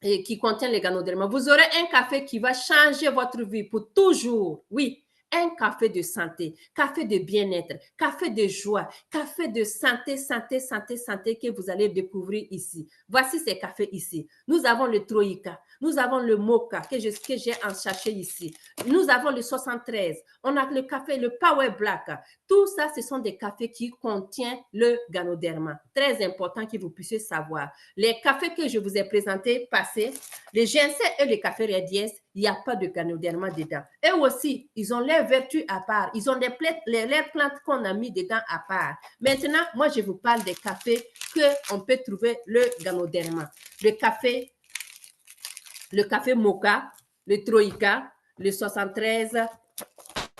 Speaker 1: qui contient les Ganoderma. Vous aurez un café qui va changer votre vie pour toujours. Oui, un café de santé, café de bien-être, café de joie, café de santé, santé, santé, santé que vous allez découvrir ici. Voici ces cafés ici. Nous avons le Troïka, nous avons le Mocha que j'ai en sachet ici. Nous avons le 73, on a le café, le Power Black. Tout ça, ce sont des cafés qui contiennent le Ganoderma. Très important que vous puissiez savoir. Les cafés que je vous ai présentés, passés, les ginseng et les cafés Red Yes, il n'y a pas de Ganoderma dedans. Eux aussi, ils ont leurs vertus à part. Ils ont les plantes qu'on a mis dedans à part. Maintenant, moi, je vous parle des cafés qu'on peut trouver le Ganoderma. Le café Mocha, le Troïka, le 73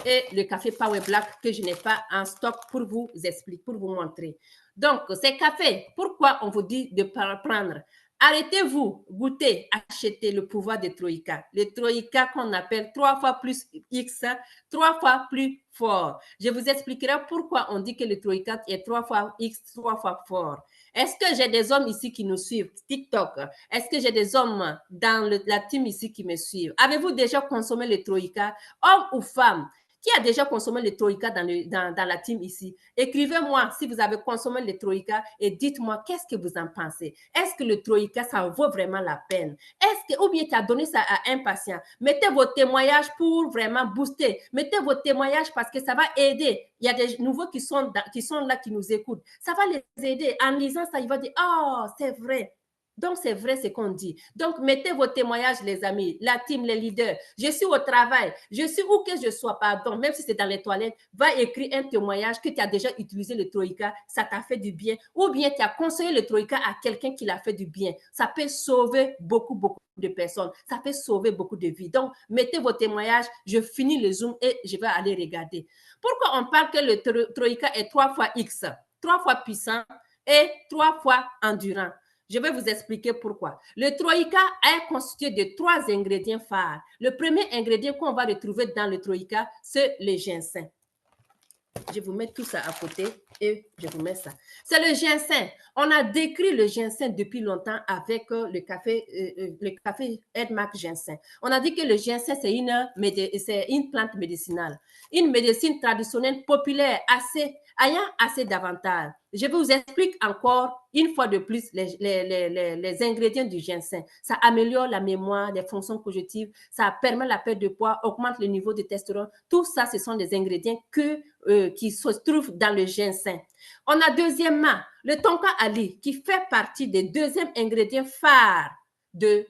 Speaker 1: et le café Power Black que je n'ai pas en stock pour vous expliquer, pour vous montrer. Donc, ces cafés, pourquoi on vous dit de prendre? Arrêtez-vous, goûtez, achetez le pouvoir de Troïka. Le Troïka qu'on appelle 3 fois plus X, 3 fois plus fort. Je vous expliquerai pourquoi on dit que le Troïka est 3 fois X, 3 fois fort. Est-ce que j'ai des hommes ici qui nous suivent? TikTok. Est-ce que j'ai des hommes dans la team ici qui me suivent? Avez-vous déjà consommé le Troïka, homme ou femme? Qui a déjà consommé le Troïka dans la team ici? Écrivez-moi si vous avez consommé le Troïka et dites-moi qu'est-ce que vous en pensez. Est-ce que le Troïka, ça vaut vraiment la peine? Ou bien tu as donné ça à un patient? Mettez vos témoignages pour vraiment booster. Mettez vos témoignages parce que ça va aider. Il y a des nouveaux qui sont là, qui nous écoutent. Ça va les aider. En lisant ça, ils vont dire, oh, c'est vrai. Donc, c'est vrai ce qu'on dit. Donc, mettez vos témoignages, les amis, la team, les leaders. Je suis au travail, je suis où que je sois, pardon, même si c'est dans les toilettes, va écrire un témoignage que tu as déjà utilisé le Troïka, ça t'a fait du bien, ou bien tu as conseillé le Troïka à quelqu'un qui l'a fait du bien. Ça peut sauver beaucoup, beaucoup de personnes. Ça peut sauver beaucoup de vies. Donc, mettez vos témoignages, je finis le Zoom et je vais aller regarder. Pourquoi on parle que le Troïka est 3 fois X, 3 fois puissant et 3 fois endurant? Je vais vous expliquer pourquoi. Le Troïka est constitué de 3 ingrédients phares. Le premier ingrédient qu'on va retrouver dans le Troïka, c'est le ginseng. Je vous mets tout ça à côté et je vous mets ça. C'est le ginseng. On a décrit le ginseng depuis longtemps avec le café Edmark ginseng. On a dit que le ginseng, c'est une plante médicinale. Une médecine traditionnelle populaire ayant assez d'avantages. Je vous explique encore une fois de plus les ingrédients du ginseng. Ça améliore la mémoire, les fonctions cognitives, ça permet la perte de poids, augmente le niveau de testostérone. Tout ça, ce sont des ingrédients qui se trouvent dans le ginseng. On a deuxièmement le tonka ali qui fait partie des deuxièmes ingrédients phares du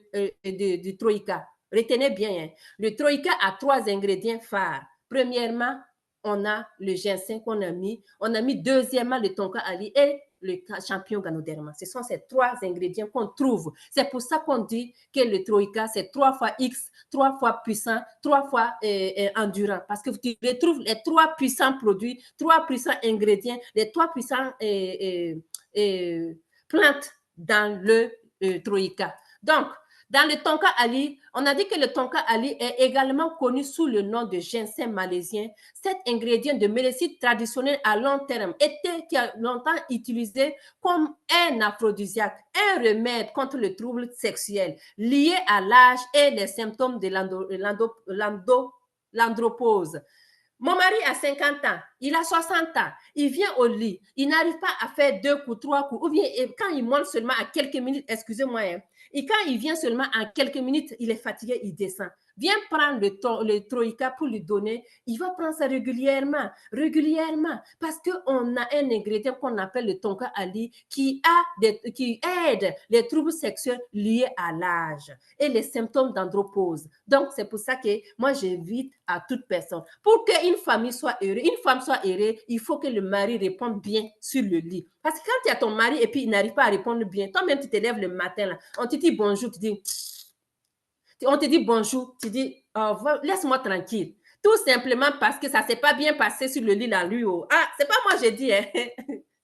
Speaker 1: Troïka. Retenez bien, hein. Le Troïka a 3 ingrédients phares. Premièrement, on a le ginseng qu'on a mis. On a mis deuxièmement le tonka ali et le champignon Ganoderma. Ce sont ces 3 ingrédients qu'on trouve. C'est pour ça qu'on dit que le Troïka, c'est 3 fois X, 3 fois puissant, 3 fois endurant. Parce que tu retrouves les 3 puissants produits, 3 puissants ingrédients, les 3 puissants plantes dans le Troïka. Donc, dans le tonka ali, on a dit que le tonka ali est également connu sous le nom de ginseng malaisien. Cet ingrédient de médecine traditionnelle à long terme qui a longtemps utilisé comme un aphrodisiaque, un remède contre le trouble sexuel lié à l'âge et les symptômes de l'andropause. Mon mari a 50 ans, il a 60 ans, il vient au lit, il n'arrive pas à faire 2 coups, 3 coups, ou bien quand il monte seulement à quelques minutes, excusez-moi, hein, et quand il vient seulement à quelques minutes, il est fatigué, il descend. Viens prendre le troïka pour lui donner. Il va prendre ça régulièrement, parce qu'on a un ingrédient qu'on appelle le tonka ali qui aide les troubles sexuels liés à l'âge et les symptômes d'andropause. Donc, c'est pour ça que moi, j'invite à toute personne. Pour qu'une famille soit heureuse, une femme soit heureuse, il faut que le mari réponde bien sur le lit. Parce que quand il y a ton mari et puis il n'arrive pas à répondre bien, toi-même, tu te lèves le matin, là, on te dit bonjour, tu dis... On te dit bonjour, tu dis oh, laisse-moi tranquille. Tout simplement parce que ça ne s'est pas bien passé sur le lit là, lui. Oh. Ah, c'est pas moi, j'ai dit, hein.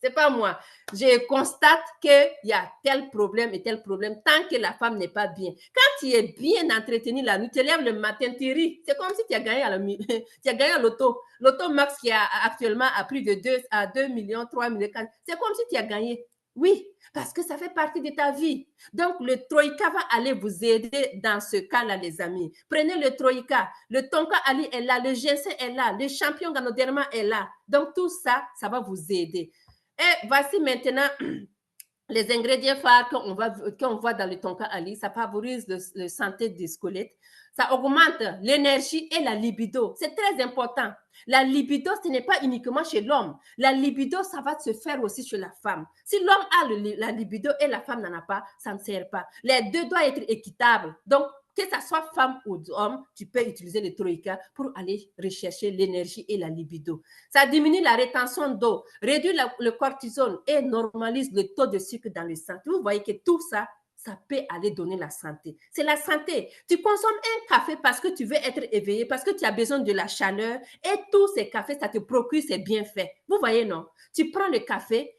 Speaker 1: C'est pas moi. Je constate qu'il y a tel problème et tel problème tant que la femme n'est pas bien. Quand tu es bien entretenu la nuit, tu te lèves le matin, tu ris. C'est comme si tu as gagné à l'auto. L'auto max qui a actuellement à plus de 2 millions, 3 millions, 4. C'est comme si tu as gagné. Oui, parce que ça fait partie de ta vie. Donc, le Troïka va aller vous aider dans ce cas-là, les amis. Prenez le Troïka. Le Tonka Ali est là, le ginseng est là, le champion Ganoderma est là. Donc, tout ça, ça va vous aider. Et voici maintenant les ingrédients phares qu'on voit dans le Tonka Ali. Ça favorise la santé du squelette. Ça augmente l'énergie et la libido. C'est très important. La libido, ce n'est pas uniquement chez l'homme. La libido, ça va se faire aussi chez la femme. Si l'homme a la libido et la femme n'en a pas, ça ne sert pas. Les deux doivent être équitables. Donc, que ce soit femme ou homme, tu peux utiliser le troïka pour aller rechercher l'énergie et la libido. Ça diminue la rétention d'eau, réduit le cortisol et normalise le taux de sucre dans le sang. Vous voyez que tout ça, ça peut aller donner la santé. C'est la santé. Tu consommes un café parce que tu veux être éveillé, parce que tu as besoin de la chaleur et tous ces cafés, ça te procure ces bienfaits. Vous voyez, non? Tu prends le café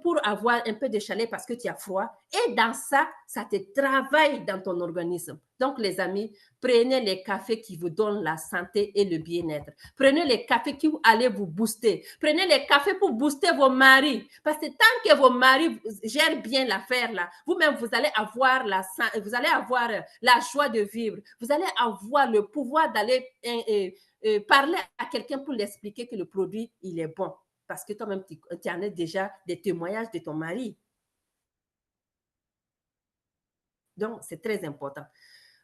Speaker 1: pour avoir un peu de chaleur parce que tu as froid et dans ça, ça te travaille dans ton organisme. Donc, les amis, prenez les cafés qui vous donnent la santé et le bien-être. Prenez les cafés qui allez vous booster. Prenez les cafés pour booster vos maris. Parce que tant que vos maris gèrent bien l'affaire là, vous-même, vous allez avoir la joie de vivre. Vous allez avoir le pouvoir d'aller parler à quelqu'un pour lui expliquer que le produit, il est bon. Parce que toi-même, tu en as déjà des témoignages de ton mari. Donc, c'est très important.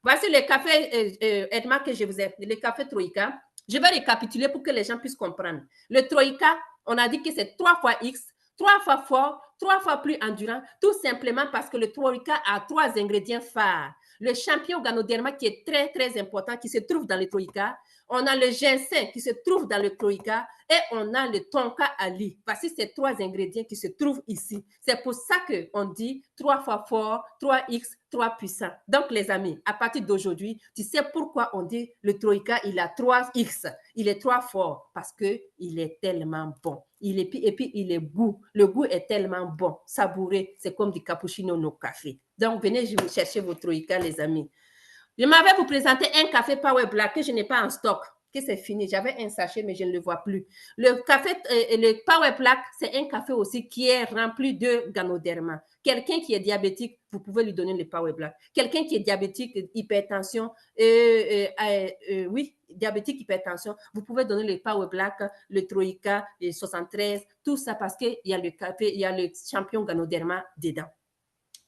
Speaker 1: Voici les cafés, Edma, que je vous ai, les cafés Troïka. Je vais récapituler pour que les gens puissent comprendre. Le Troïka, on a dit que c'est 3 fois X, 3 fois fort, 3 fois plus endurant, tout simplement parce que le Troïka a 3 ingrédients phares. Le champion Ganoderma qui est très, très important, qui se trouve dans le Troïka. On a le ginseng qui se trouve dans le Troïka et on a le Tonka Ali. Voici ces 3 ingrédients qui se trouvent ici. C'est pour ça qu'on dit 3 fois fort, 3X, 3 puissant. Donc, les amis, à partir d'aujourd'hui, tu sais pourquoi on dit le Troïka, il a 3X. Il est 3 fort parce qu'il est tellement bon. Et puis, il est goût. Le goût est tellement bon, savouré. C'est comme du cappuccino no café. Donc, venez chercher vos Troïka, les amis. Je m'avais vous présenter un café Power Black que je n'ai pas en stock, que c'est fini. J'avais un sachet, mais je ne le vois plus. Le Power Black, c'est un café aussi qui est rempli de Ganoderma. Quelqu'un qui est diabétique, vous pouvez lui donner le Power Black. Quelqu'un qui est diabétique, hypertension, oui, diabétique, hypertension, vous pouvez donner le Power Black, le Troïka, le 73, tout ça parce qu'il y a le café, il y a le champion Ganoderma dedans.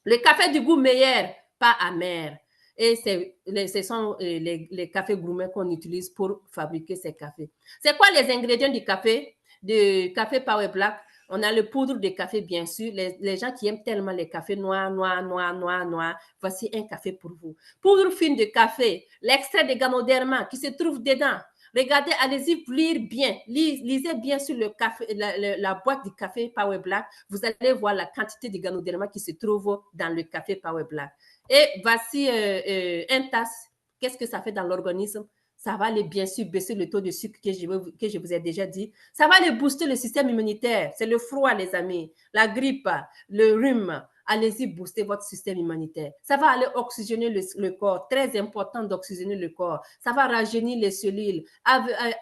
Speaker 1: Le café du goût meilleur, pas amer. Et ce sont les cafés gourmets qu'on utilise pour fabriquer ces cafés. C'est quoi les ingrédients du café Power Black? On a le poudre de café, bien sûr. Les gens qui aiment tellement les cafés noirs, voici un café pour vous. Poudre fine de café, l'extrait de Ganoderma qui se trouve dedans. Regardez, allez-y lire bien. Lisez bien sur le café, la boîte du café Power Black. Vous allez voir la quantité de Ganoderma qui se trouve dans le café Power Black. Et voici un tasse. Qu'est-ce que ça fait dans l'organisme? Ça va aller bien sûr baisser le taux de sucre que je vous ai déjà dit. Ça va aller booster le système immunitaire. C'est le froid, les amis. La grippe, le rhume. Allez-y booster votre système immunitaire. Ça va aller oxygéner le corps. Très important d'oxygéner le corps. Ça va rajeunir les cellules,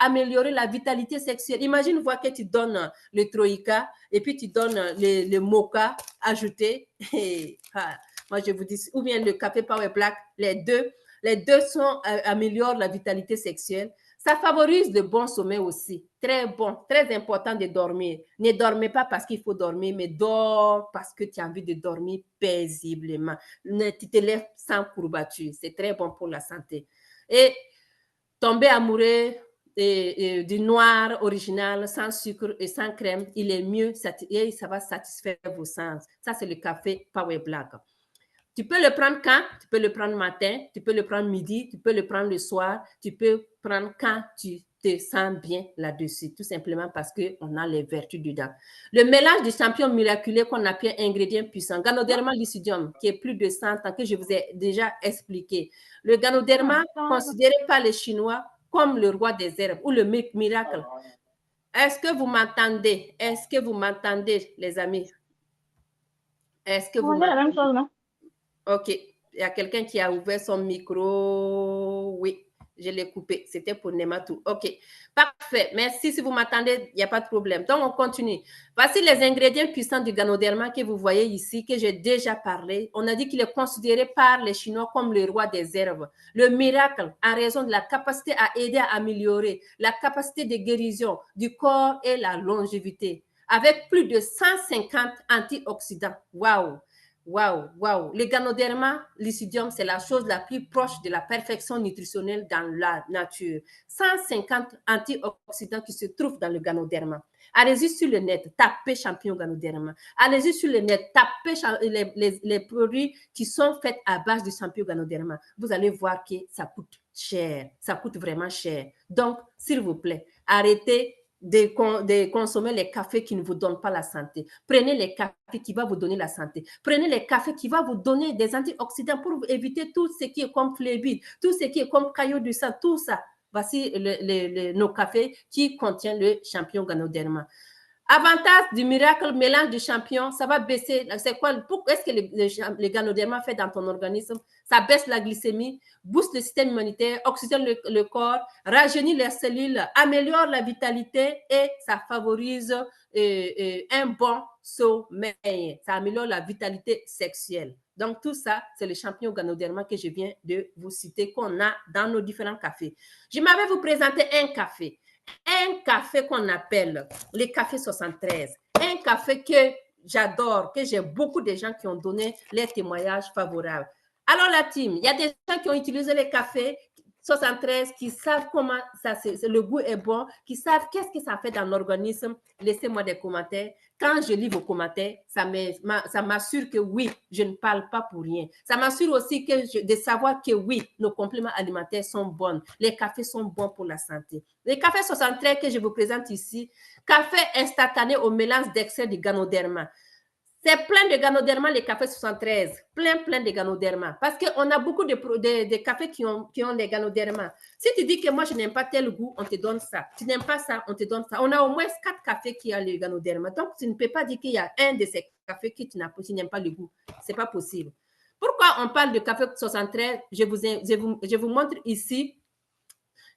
Speaker 1: améliorer la vitalité sexuelle. Imagine voir que tu donnes le Troïka et puis tu donnes le Mocha ajouté. Moi, je vous dis, ou bien le café Power Black, les deux améliorent la vitalité sexuelle. Ça favorise le bon sommeil aussi. Très bon, très important de dormir. Ne dormez pas parce qu'il faut dormir, mais dors parce que tu as envie de dormir paisiblement. Tu te lèves sans courbature. C'est très bon pour la santé. Et tomber amoureux du noir original, sans sucre et sans crème, il est mieux et ça va satisfaire vos sens. Ça, c'est le café Power Black. Tu peux le prendre quand? Tu peux le prendre matin, tu peux le prendre midi, tu peux le prendre le soir, tu peux prendre quand tu te sens bien là-dessus, tout simplement parce qu'on a les vertus dedans. Le mélange du champion miraculeux qu'on appelle ingrédient puissant, Ganoderma lucidium, qui est plus de 100 ans, que je vous ai déjà expliqué. Le Ganoderma, considéré par les Chinois comme le roi des herbes ou le miracle. Est-ce que vous m'entendez? Est-ce que vous m'entendez, les amis? Est-ce que vous m'entendez? OK. Il y a quelqu'un qui a ouvert son micro. Oui, je l'ai coupé. C'était pour Nematou. OK. Parfait. Merci. Si vous m'attendez, il n'y a pas de problème. Donc, on continue. Voici les ingrédients puissants du Ganoderma que vous voyez ici, que j'ai déjà parlé. On a dit qu'il est considéré par les Chinois comme le roi des herbes. Le miracle, en raison de la capacité à aider à améliorer la capacité de guérison du corps et la longévité. Avec plus de 150 antioxydants. Waouh! Waouh, waouh. Le Ganoderma lucidium, c'est la chose la plus proche de la perfection nutritionnelle dans la nature. 150 antioxydants qui se trouvent dans le Ganoderma. Allez-y sur le net, tapez champignon Ganoderma. Allez-y sur le net, tapez les produits qui sont faits à base du champignon Ganoderma. Vous allez voir que ça coûte cher. Ça coûte vraiment cher. Donc, s'il vous plaît, arrêtez de consommer les cafés qui ne vous donnent pas la santé. Prenez les cafés qui vont vous donner la santé. Prenez les cafés qui vont vous donner des antioxydants pour éviter tout ce qui est comme phlébite, tout ce qui est comme caillot du sang, tout ça. Voici nos cafés qui contiennent le champignon Ganoderma. Avantage du miracle, mélange du champignon, ça va baisser. C'est quoi? Qu'est-ce que le Ganoderma fait dans ton organisme? Ça baisse la glycémie, booste le système immunitaire, oxygène le corps, rajeunit les cellules, améliore la vitalité et ça favorise un bon sommeil. Ça améliore la vitalité sexuelle. Donc, tout ça, c'est le champignon Ganoderma que je viens de vous citer, qu'on a dans nos différents cafés. Je m'avais vous présenter un café. Un café qu'on appelle le café 73. Un café que j'adore, que j'ai beaucoup de gens qui ont donné les témoignages favorables. Alors la team, il y a des gens qui ont utilisé le café 73, qui savent comment le goût est bon, qui savent qu'est-ce que ça fait dans l'organisme. Laissez-moi des commentaires. Quand je lis vos commentaires, ça m'assure que oui, je ne parle pas pour rien. Ça m'assure aussi de savoir que oui, nos compléments alimentaires sont bons. Les cafés sont bons pour la santé. Le café 73 que je vous présente ici, café instantané au mélange d'extrait de Ganoderma. C'est plein de Ganoderma, les cafés 73. Plein de Ganoderma. Parce qu'on a beaucoup de cafés qui ont les Ganoderma. Si tu dis que moi, je n'aime pas tel goût, on te donne ça. Tu n'aimes pas ça, on te donne ça. On a au moins 4 cafés qui ont le Ganoderma. Donc, tu ne peux pas dire qu'il y a un de ces cafés que tu n'aimes pas le goût. Ce n'est pas possible. Pourquoi on parle de café 73? Je vous montre ici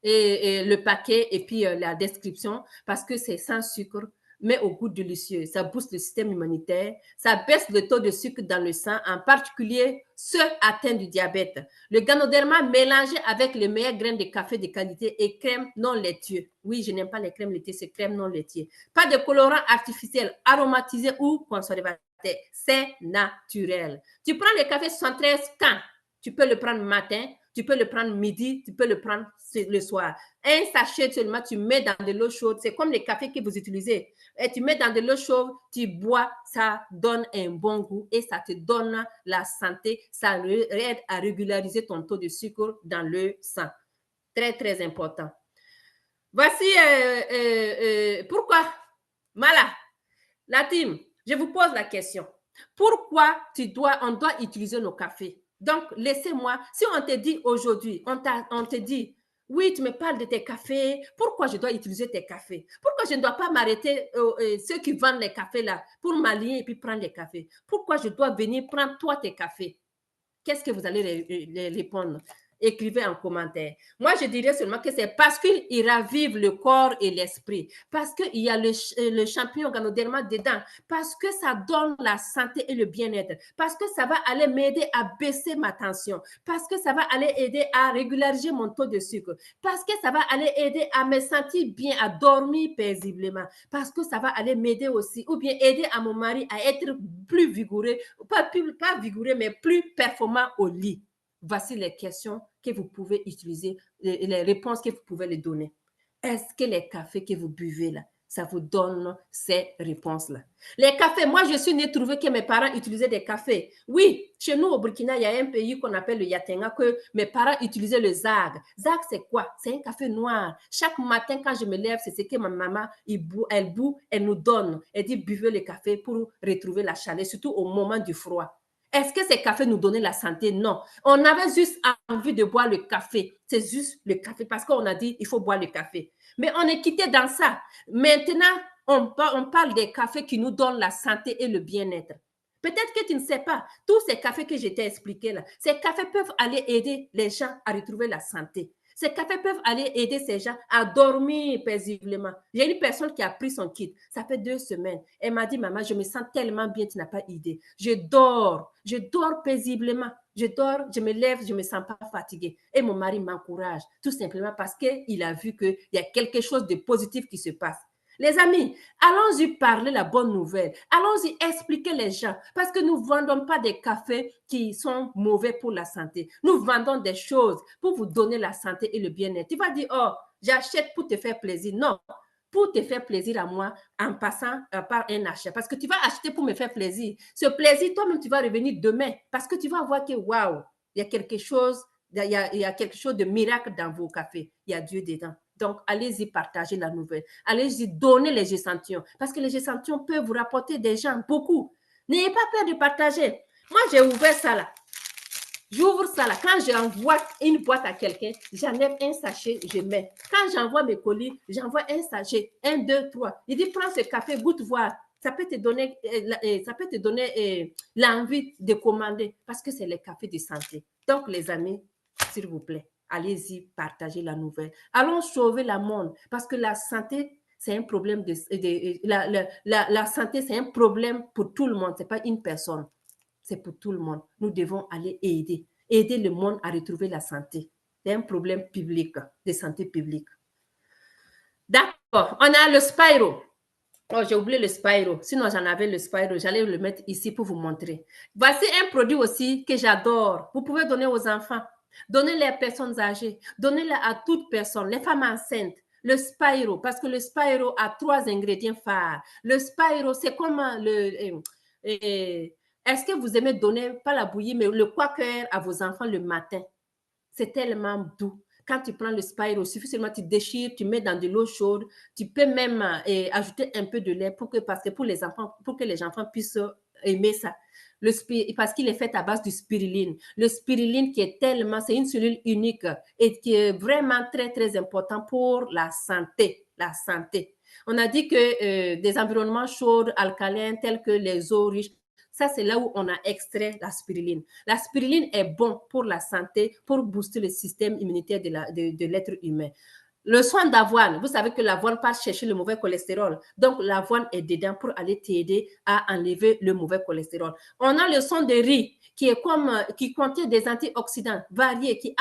Speaker 1: le paquet et puis la description parce que c'est sans sucre, mais au goût délicieux. Ça booste le système immunitaire, ça baisse le taux de sucre dans le sang, en particulier ceux atteints du diabète. Le Ganoderma mélangé avec les meilleures graines de café de qualité et crème non laitue. Oui, je n'aime pas les crèmes laitées, c'est crème non laitue. Pas de colorant artificiel, aromatisé ou conservateur. C'est naturel. Tu prends le café 73 quand? Tu peux le prendre matin, tu peux le prendre midi, tu peux le prendre le soir. Un sachet seulement, tu mets dans de l'eau chaude. C'est comme les cafés que vous utilisez. Et tu mets dans de l'eau chaude, tu bois, ça donne un bon goût et ça te donne la santé. Ça aide à régulariser ton taux de sucre dans le sang. Très important. Voici pourquoi, Mala, la team, je vous pose la question. Pourquoi on doit utiliser nos cafés? Donc, laissez-moi, si on te dit aujourd'hui, on te dit, oui, tu me parles de tes cafés, pourquoi je dois utiliser tes cafés? Pourquoi je ne dois pas m'arrêter, ceux qui vendent les cafés là, pour m'allier et puis prendre les cafés? Pourquoi je dois venir prendre toi tes cafés? Qu'est-ce que vous allez répondre? Écrivez en commentaire. Moi, je dirais seulement que c'est parce qu'il ravive le corps et l'esprit, parce qu'il y a le champignon Ganoderma dedans, parce que ça donne la santé et le bien-être, parce que ça va aller m'aider à baisser ma tension, parce que ça va aller aider à régulariser mon taux de sucre, parce que ça va aller aider à me sentir bien, à dormir paisiblement, parce que ça va aller m'aider aussi, ou bien aider à mon mari à être plus vigoureux, pas vigoureux, mais plus performant au lit. Voici les questions que vous pouvez utiliser, les réponses que vous pouvez les donner. Est-ce que les cafés que vous buvez là, ça vous donne ces réponses-là? Les cafés, moi, je suis née trouver que mes parents utilisaient des cafés. Oui, chez nous au Burkina, il y a un pays qu'on appelle le Yatenga, que mes parents utilisaient le Zag. Zag, c'est quoi? C'est un café noir. Chaque matin, quand je me lève, c'est ce que ma maman, elle bout, elle nous donne. Elle dit, buvez le café pour retrouver la chaleur, surtout au moment du froid. Est-ce que ces cafés nous donnaient la santé? Non. On avait juste envie de boire le café. C'est juste le café parce qu'on a dit il faut boire le café. Mais on est quitté dans ça. Maintenant, on parle des cafés qui nous donnent la santé et le bien-être. Peut-être que tu ne sais pas, tous ces cafés que je t'ai expliqués là, ces cafés peuvent aller aider les gens à retrouver la santé. Ces cafés peuvent aller aider ces gens à dormir paisiblement. Il y a une personne qui a pris son kit, ça fait 2 semaines. Elle m'a dit, maman, je me sens tellement bien, tu n'as pas idée. Je dors paisiblement. Je dors, je me lève, je ne me sens pas fatiguée. Et mon mari m'encourage, tout simplement parce qu'il a vu qu'il y a quelque chose de positif qui se passe. Les amis, allons-y parler la bonne nouvelle. Allons-y expliquer les gens. Parce que nous ne vendons pas des cafés qui sont mauvais pour la santé. Nous vendons des choses pour vous donner la santé et le bien-être. Tu vas dire, oh, j'achète pour te faire plaisir. Non, pour te faire plaisir à moi en passant par un achat. Parce que tu vas acheter pour me faire plaisir. Ce plaisir, toi-même, tu vas revenir demain. Parce que tu vas voir que, waouh, il y a quelque chose, il y a quelque chose de miracle dans vos cafés. Il y a Dieu dedans. Donc, allez-y partager la nouvelle. Allez-y donner les échantillons. Parce que les échantillons peuvent vous rapporter des gens, beaucoup. N'ayez pas peur de partager. Moi, j'ai ouvert ça là. J'ouvre ça là. Quand j'envoie une boîte à quelqu'un, j'enlève un sachet, je mets. Quand j'envoie mes colis, j'envoie un sachet. 1, 2, 3. Il dit, prends ce café, goûte voir. Ça peut te donner l'envie de commander parce que c'est le café de santé. Donc, les amis, s'il vous plaît, allez-y, partagez la nouvelle. Allons sauver le monde parce que la santé, c'est un problème la santé, c'est un problème pour tout le monde. Ce n'est pas une personne. C'est pour tout le monde. Nous devons aller aider le monde à retrouver la santé. C'est un problème public, de santé publique. D'accord, on a le Spyro. Oh, j'ai oublié le Spyro. Sinon, j'en avais le Spyro. J'allais le mettre ici pour vous montrer. Voici un produit aussi que j'adore. Vous pouvez donner aux enfants. Donnez-les aux personnes âgées. Donnez-les à toute personne, les femmes enceintes. Le Spyro, parce que le Spyro a 3 ingrédients phares. Le Spyro, c'est comme est-ce que vous aimez donner, pas la bouillie, mais le quaker à vos enfants le matin? C'est tellement doux. Quand tu prends le Spyro, il suffit seulement tu déchires, tu mets dans de l'eau chaude. Tu peux même ajouter un peu de lait parce que pour les enfants, pour que les enfants puissent aimer ça. Parce qu'il est fait à base du spiruline. Le spiruline qui est tellement, c'est une cellule unique et qui est vraiment très, très important pour la santé. La santé. On a dit que des environnements chauds, alcalins, tels que les eaux riches, ça, c'est là où on a extrait la spiruline. La spiruline est bon pour la santé, pour booster le système immunitaire de l'être humain. Le soin d'avoine, vous savez que l'avoine passe chercher le mauvais cholestérol. Donc, l'avoine est dedans pour aller t'aider à enlever le mauvais cholestérol. On a le son de riz qui contient des antioxydants variés, qui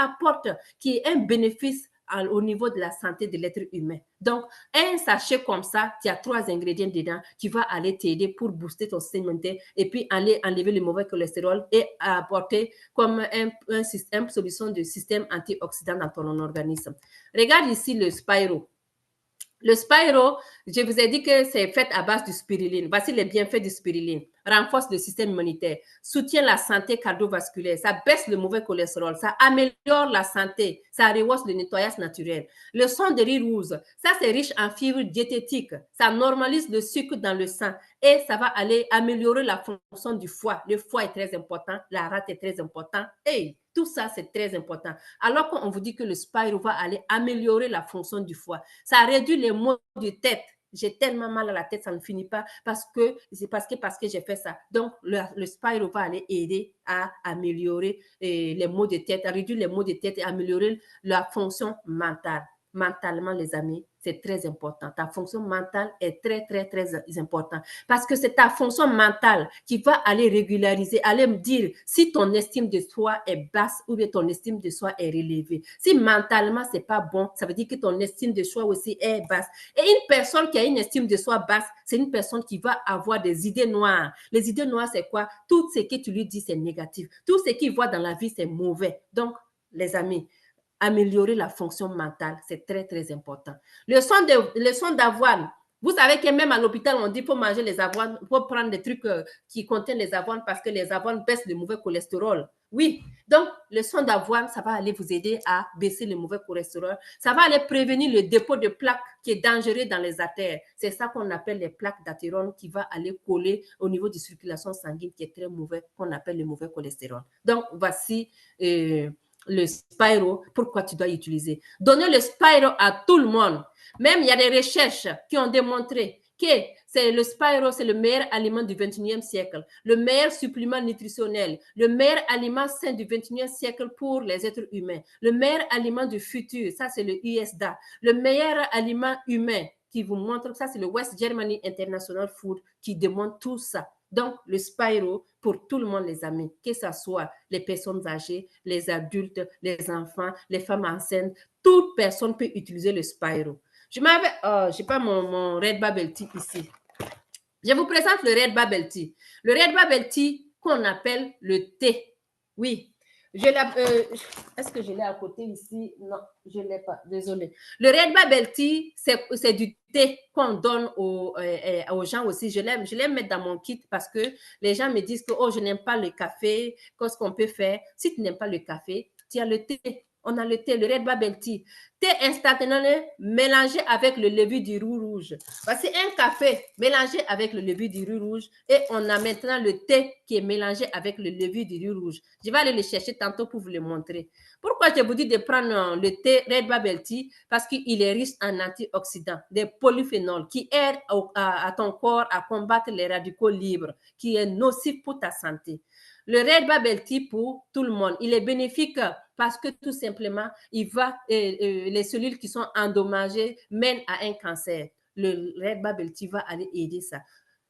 Speaker 1: est un bénéfice au niveau de la santé de l'être humain. Donc, un sachet comme ça, tu as 3 ingrédients dedans, qui va aller t'aider pour booster ton système immunitaire et puis aller enlever le mauvais cholestérol et apporter comme une solution de système antioxydant dans ton organisme. Regarde ici le Spyro. Le Spyro, je vous ai dit que c'est fait à base du spiruline. Voici les bienfaits du spiruline. Renforce le système immunitaire, soutient la santé cardiovasculaire, ça baisse le mauvais cholestérol, ça améliore la santé, ça rehausse le nettoyage naturel. Le son de riz rouge, ça c'est riche en fibres diététiques, ça normalise le sucre dans le sang et ça va aller améliorer la fonction du foie. Le foie est très important, la rate est très important. Hey, tout ça, c'est très important. Alors qu'on vous dit que le Spyro va aller améliorer la fonction du foie. Ça réduit les maux de tête. j'ai tellement mal à la tête, ça ne finit pas parce que j'ai fait ça. Donc, le Spyro va aller aider à améliorer les maux de tête, à réduire les maux de tête et améliorer la fonction mentale. Mentalement, les amis, c'est très important. Ta fonction mentale est très, très, très importante parce que c'est ta fonction mentale qui va aller régulariser, aller me dire si ton estime de soi est basse ou bien ton estime de soi est relevée. Si mentalement, c'est pas bon, ça veut dire que ton estime de soi aussi est basse. Et une personne qui a une estime de soi basse, c'est une personne qui va avoir des idées noires. Les idées noires, c'est quoi? Tout ce que tu lui dis, c'est négatif. Tout ce qu'il voit dans la vie, c'est mauvais. Donc, les amis, améliorer la fonction mentale, c'est très, très important. Le son d'avoine, vous savez que même à l'hôpital, on dit qu'il faut manger les avoines, il faut prendre des trucs qui contiennent les avoines parce que les avoines baissent le mauvais cholestérol. Oui, donc le son d'avoine, ça va aller vous aider à baisser le mauvais cholestérol. Ça va aller prévenir le dépôt de plaques qui est dangereux dans les artères. C'est ça qu'on appelle les plaques d'athérone qui va aller coller au niveau de circulation sanguine qui est très mauvais, qu'on appelle le mauvais cholestérol. Donc, voici le Spyro, pourquoi tu dois utiliser. Donner le Spyro à tout le monde. Même il y a des recherches qui ont démontré que le Spyro, c'est le meilleur aliment du 21e siècle, le meilleur supplément nutritionnel, le meilleur aliment sain du 21e siècle pour les êtres humains, le meilleur aliment du futur, ça c'est le USDA, le meilleur aliment humain qui vous montre, ça c'est le West Germany International Food qui démontre tout ça. Donc, le Spyro, pour tout le monde, les amis, que ce soit les personnes âgées, les adultes, les enfants, les femmes enceintes, toute personne peut utiliser le Spyro. Je n'ai pas mon Red Bubble Tea ici. Je vous présente le Red Bubble Tea. Le Red Bubble Tea qu'on appelle le thé. Oui. Est-ce que je l'ai à côté ici? Non, je ne l'ai pas. Désolée. Le Red Bubble Tea, c'est du thé qu'on donne aux gens aussi. Je l'aime mettre dans mon kit parce que les gens me disent que je n'aime pas le café. Qu'est-ce qu'on peut faire? Si tu n'aimes pas le café, tu as le thé. On a le thé, le Red Bubble Tea. Thé instantané mélangé avec le levure du riz rouge. Voici un café mélangé avec le levure du riz rouge et on a maintenant le thé qui est mélangé avec le levure du riz rouge. Je vais aller le chercher tantôt pour vous le montrer. Pourquoi je vous dis de prendre le thé Red Bubble Tea? Parce qu'il est riche en antioxydants, des polyphénols qui aident à ton corps à combattre les radicaux libres, qui est nocif pour ta santé. Le Red Bubble Tea pour tout le monde, il est bénéfique parce que tout simplement, les cellules qui sont endommagées mènent à un cancer. Le Red Bubble Tea va aller aider ça.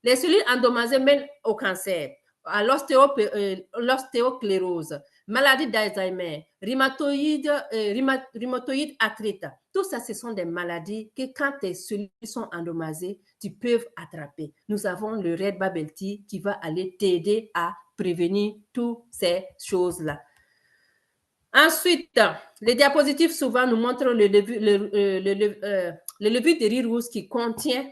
Speaker 1: Les cellules endommagées mènent au cancer, à l'ostéoclérose, maladie d'Alzheimer, rhumatoïde arthrite. Tout ça, ce sont des maladies que quand tes cellules sont endommagées, tu peux attraper. Nous avons le Red Bubble Tea qui va aller t'aider à prévenir toutes ces choses-là. Ensuite, les diapositives souvent nous montrent le levure de riz rouge qui contient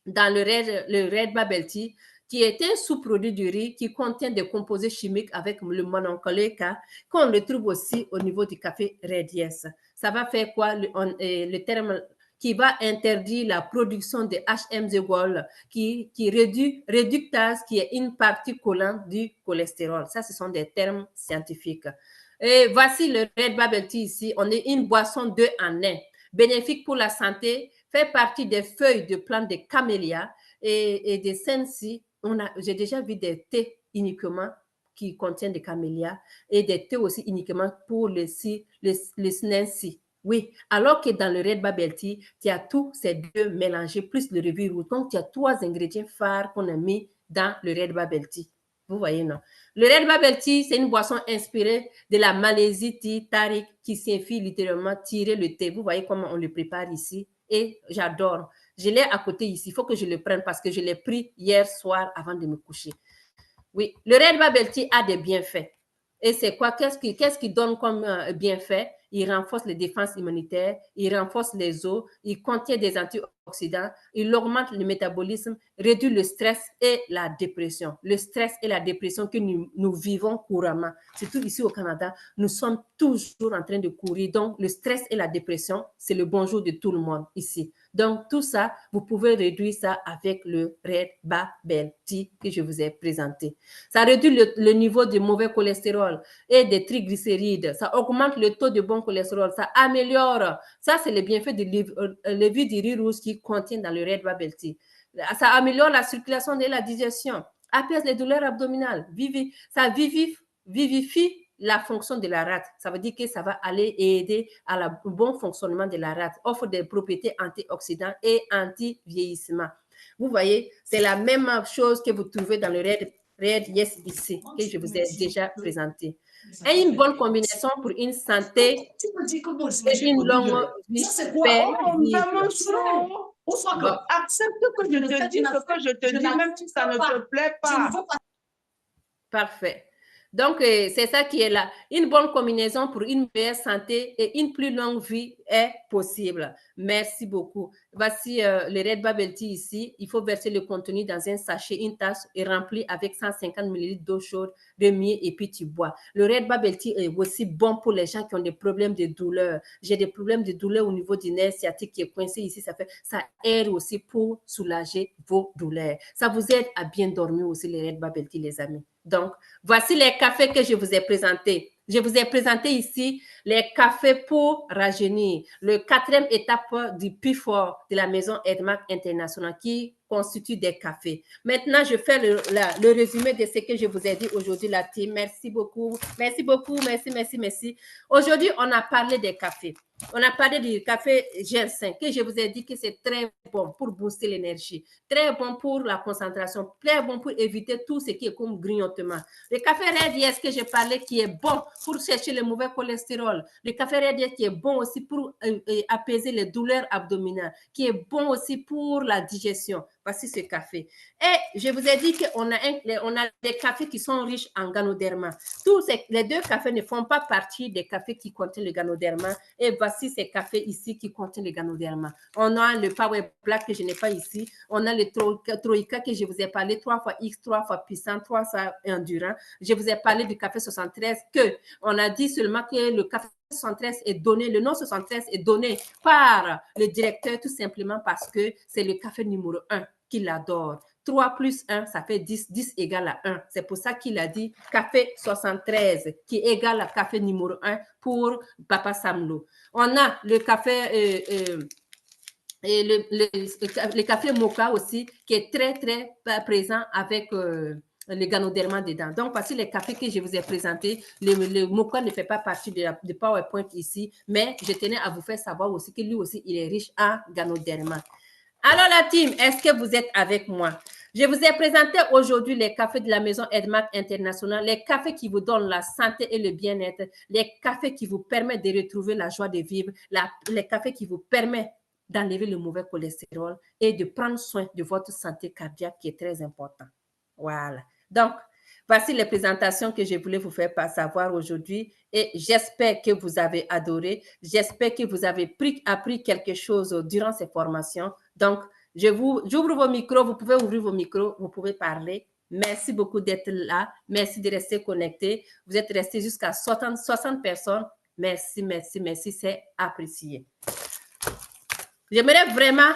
Speaker 1: dans le Red Bubble Tea, qui est un sous-produit du riz qui contient des composés chimiques avec le mononchlorique qu'on retrouve aussi au niveau du café Red Yes. Ça va faire quoi? Le terme qui va interdire la production de HMG Gold, qui réductase, qui est une partie collante du cholestérol. Ça, ce sont des termes scientifiques. Et voici le Red Bubble Tea ici. On est une boisson 2 en 1, bénéfique pour la santé, fait partie des feuilles de plantes de camélia et des sensi. J'ai déjà vu des thés uniquement qui contiennent des camélias et des thés aussi uniquement pour les sensi. Oui, alors que dans le Red Bubble Tea, tu as tous ces deux mélangés, plus le riz rouge. Donc, tu as 3 ingrédients phares qu'on a mis dans le Red Bubble Tea. Vous voyez, non? Le Red Bubble Tea, c'est une boisson inspirée de la Malaisie tea tarik qui signifie littéralement tirer le thé. Vous voyez comment on le prépare ici et j'adore. Je l'ai à côté ici. Il faut que je le prenne parce que je l'ai pris hier soir avant de me coucher. Oui, le Red Bubble Tea a des bienfaits. Et c'est quoi? Qu'est-ce qu'il donne comme bienfait? Il renforce les défenses immunitaires, il renforce les os, il contient des antioxydants, il augmente le métabolisme, réduit le stress et la dépression. Le stress et la dépression que nous vivons couramment, surtout ici au Canada, nous sommes toujours en train de courir. Donc, le stress et la dépression, c'est le bonjour de tout le monde ici. Donc, tout ça, vous pouvez réduire ça avec le Red Bubble Tea que je vous ai présenté. Ça réduit le niveau de mauvais cholestérol et des triglycérides. Ça augmente le taux de bon cholestérol. Ça améliore. Ça, c'est le bienfait du levure du riz rouge qui contient dans le Red Bubble Tea. Ça améliore la circulation et la digestion, apaise les douleurs abdominales, ça vivifie la fonction de la rate. Ça veut dire que ça va aller aider à le bon fonctionnement de la rate, offre des propriétés antioxydantes et anti-vieillissement. Vous voyez, c'est la même chose que vous trouvez dans le Red Yes BC que je vous ai déjà présenté. Et une bonne combinaison pour une santé et une longue vie paisible.
Speaker 3: Bon. Accepte que je te dise ce que je te dis, même si ça ne te plaît pas.
Speaker 1: Parfait. Donc, c'est ça qui est là. Une bonne combinaison pour une meilleure santé et une plus longue vie est possible. Merci beaucoup. Voici le Red Bubble Tea ici. Il faut verser le contenu dans un sachet, une tasse et rempli avec 150 ml d'eau chaude, remuer et puis tu bois. Le Red Bubble Tea est aussi bon pour les gens qui ont des problèmes de douleur. J'ai des problèmes de douleur au niveau du nerf sciatique qui est coincé ici. Ça aide aussi pour soulager vos douleurs. Ça vous aide à bien dormir aussi, le Red Bubble Tea, les amis. Donc, voici les cafés que je vous ai présentés. Je vous ai présenté ici les cafés pour rajeunir. Le 4e étape du plus fort de la maison Edmark International qui constitue des cafés. Maintenant, je fais le résumé de ce que je vous ai dit aujourd'hui, la team. Merci beaucoup. Merci beaucoup. Merci. Aujourd'hui, on a parlé des cafés. On a parlé du café ginseng que je vous ai dit que c'est très bon pour booster l'énergie, très bon pour la concentration, très bon pour éviter tout ce qui est comme grignotement. Le café Red Yes que j'ai parlé qui est bon pour chercher le mauvais cholestérol. Le café Red Yes qui est bon aussi pour apaiser les douleurs abdominales, qui est bon aussi pour la digestion. Voici ce café. Et je vous ai dit qu'on a des cafés qui sont riches en ganoderma. Les 2 cafés ne font pas partie des cafés qui contiennent le ganoderma. Et voici ces cafés ici qui contiennent le ganoderma. On a le Power Black que je n'ai pas ici. On a le Troïka que je vous ai parlé 3 fois X, 3 fois puissant, 3 fois endurant. Je vous ai parlé du café 73 que on a dit seulement que le café 73 est donné, le nom 73 est donné par le directeur tout simplement parce que c'est le café numéro 1 qu'il adore. 3 plus 1, ça fait 10. 10 égale à 1. C'est pour ça qu'il a dit café 73, qui est égal à café numéro 1 pour Papa Samlo. On a le café, le café mocha aussi, qui est très, très présent avec le ganoderma dedans. Donc, voici les cafés que je vous ai présentés. Le mocha ne fait pas partie de PowerPoint ici, mais je tenais à vous faire savoir aussi que lui aussi, il est riche en ganoderma. Alors la team, est-ce que vous êtes avec moi? Je vous ai présenté aujourd'hui les cafés de la maison Edmark International, les cafés qui vous donnent la santé et le bien-être, les cafés qui vous permettent de retrouver la joie de vivre, les cafés qui vous permettent d'enlever le mauvais cholestérol et de prendre soin de votre santé cardiaque qui est très important. Voilà. Donc, voici les présentations que je voulais vous faire savoir aujourd'hui et j'espère que vous avez adoré. J'espère que vous avez appris quelque chose durant ces formations. Donc, j'ouvre vos micros, vous pouvez ouvrir vos micros, vous pouvez parler. Merci beaucoup d'être là. Merci de rester connecté. Vous êtes restés jusqu'à 60 personnes. Merci, c'est apprécié. J'aimerais vraiment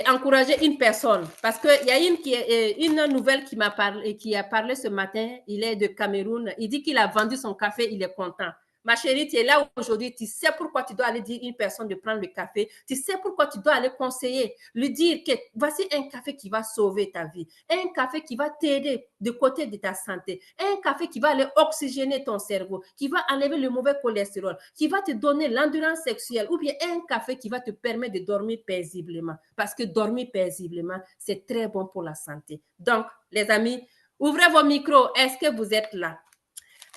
Speaker 1: encourager une personne parce qu'il y a une nouvelle qui a parlé ce matin. Il est de Cameroun. Il dit qu'il a vendu son café. Il est content. Ma chérie, tu es là aujourd'hui. Tu sais pourquoi tu dois aller dire à une personne de prendre le café. Tu sais pourquoi tu dois aller conseiller, lui dire que voici un café qui va sauver ta vie. Un café qui va t'aider de côté de ta santé. Un café qui va aller oxygéner ton cerveau, qui va enlever le mauvais cholestérol, qui va te donner l'endurance sexuelle ou bien un café qui va te permettre de dormir paisiblement. Parce que dormir paisiblement, c'est très bon pour la santé. Donc, les amis, ouvrez vos micros. Est-ce que vous êtes là?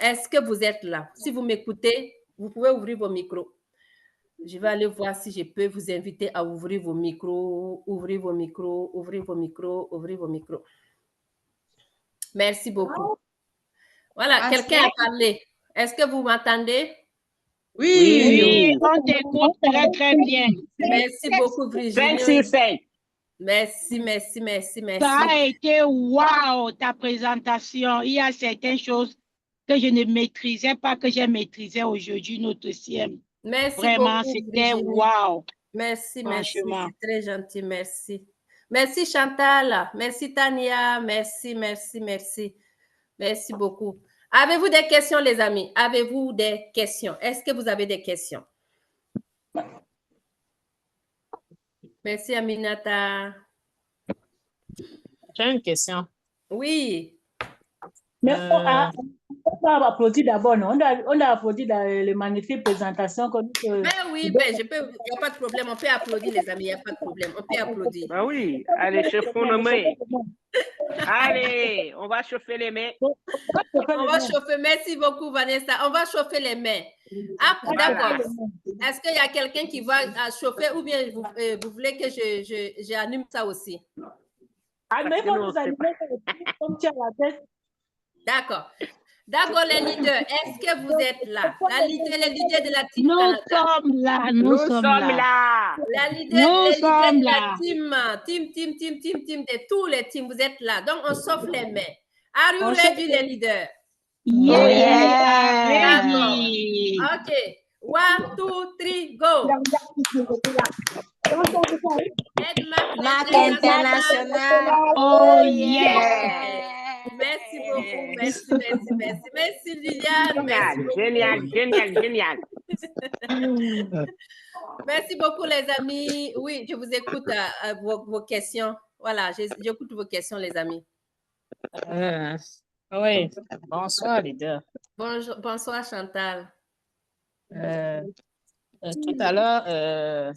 Speaker 1: Est-ce que vous êtes là? Si vous m'écoutez, vous pouvez ouvrir vos micros. Je vais aller voir si je peux vous inviter à ouvrir vos micros. Ouvrez vos micros, ouvrez vos micros, ouvrez vos micros. Merci beaucoup. Voilà, quelqu'un a parlé. Est-ce que vous m'entendez?
Speaker 3: Oui, on t'écoute très, très bien.
Speaker 1: Merci beaucoup, Virginie.
Speaker 3: 26.
Speaker 1: Merci.
Speaker 3: Ça a été wow, ta présentation. Il y a certaines choses que je ne maîtrisais pas, que j'ai maîtrisé aujourd'hui, notre CIEM.
Speaker 1: Merci
Speaker 3: Vraiment,
Speaker 1: beaucoup,
Speaker 3: c'était
Speaker 1: Virginie.
Speaker 3: wow.
Speaker 1: Merci, merci.
Speaker 3: Franchement.
Speaker 1: C'est très gentil. Merci. Merci, Chantal. Merci, Tania. Merci, merci, merci. Merci beaucoup. Avez-vous des questions, les amis? Avez-vous des questions? Est-ce que vous avez des questions? Merci, Aminata.
Speaker 4: J'ai une question.
Speaker 1: Oui.
Speaker 5: Mais on a applaudi d'abord, non? On a applaudi les magnifiques présentations.
Speaker 1: Mais oui, ben, il n'y a pas de problème. On peut applaudir, les amis. Il n'y a pas de problème. On peut applaudir.
Speaker 6: Ben oui, allez, chauffons nos mains. Allez, on va chauffer les mains.
Speaker 1: On va chauffer. Merci beaucoup, Vanessa. On va chauffer les mains. Ah, d'accord. Est-ce qu'il y a quelqu'un qui va chauffer ou bien vous voulez que j'anime ça aussi?
Speaker 5: Ah, mais il faut nous animer comme tu as la tête.
Speaker 1: D'accord. D'accord, les leaders, est-ce que vous êtes là? Les leaders de la team
Speaker 3: Nous
Speaker 1: Canada.
Speaker 3: sommes là, nous sommes là.
Speaker 1: Les
Speaker 3: Nous
Speaker 1: leaders
Speaker 3: sommes
Speaker 1: de
Speaker 3: là.
Speaker 1: la team, de tous les teams, vous êtes là. Donc, on chauffe les mains. Are you ready, les leaders?
Speaker 3: Yeah.
Speaker 1: Ready. OK. 1, 2, 3, go.
Speaker 7: Marque internationale.
Speaker 3: Oh yeah.
Speaker 1: Merci beaucoup. Merci, Liliane. Merci beaucoup.
Speaker 6: Génial.
Speaker 1: Merci beaucoup, les amis. Oui, je vous écoute vos questions. Voilà, j'écoute vos questions, les amis.
Speaker 4: Oui, bonsoir, leader.
Speaker 1: Bonsoir, Chantal.
Speaker 4: Tout à l'heure,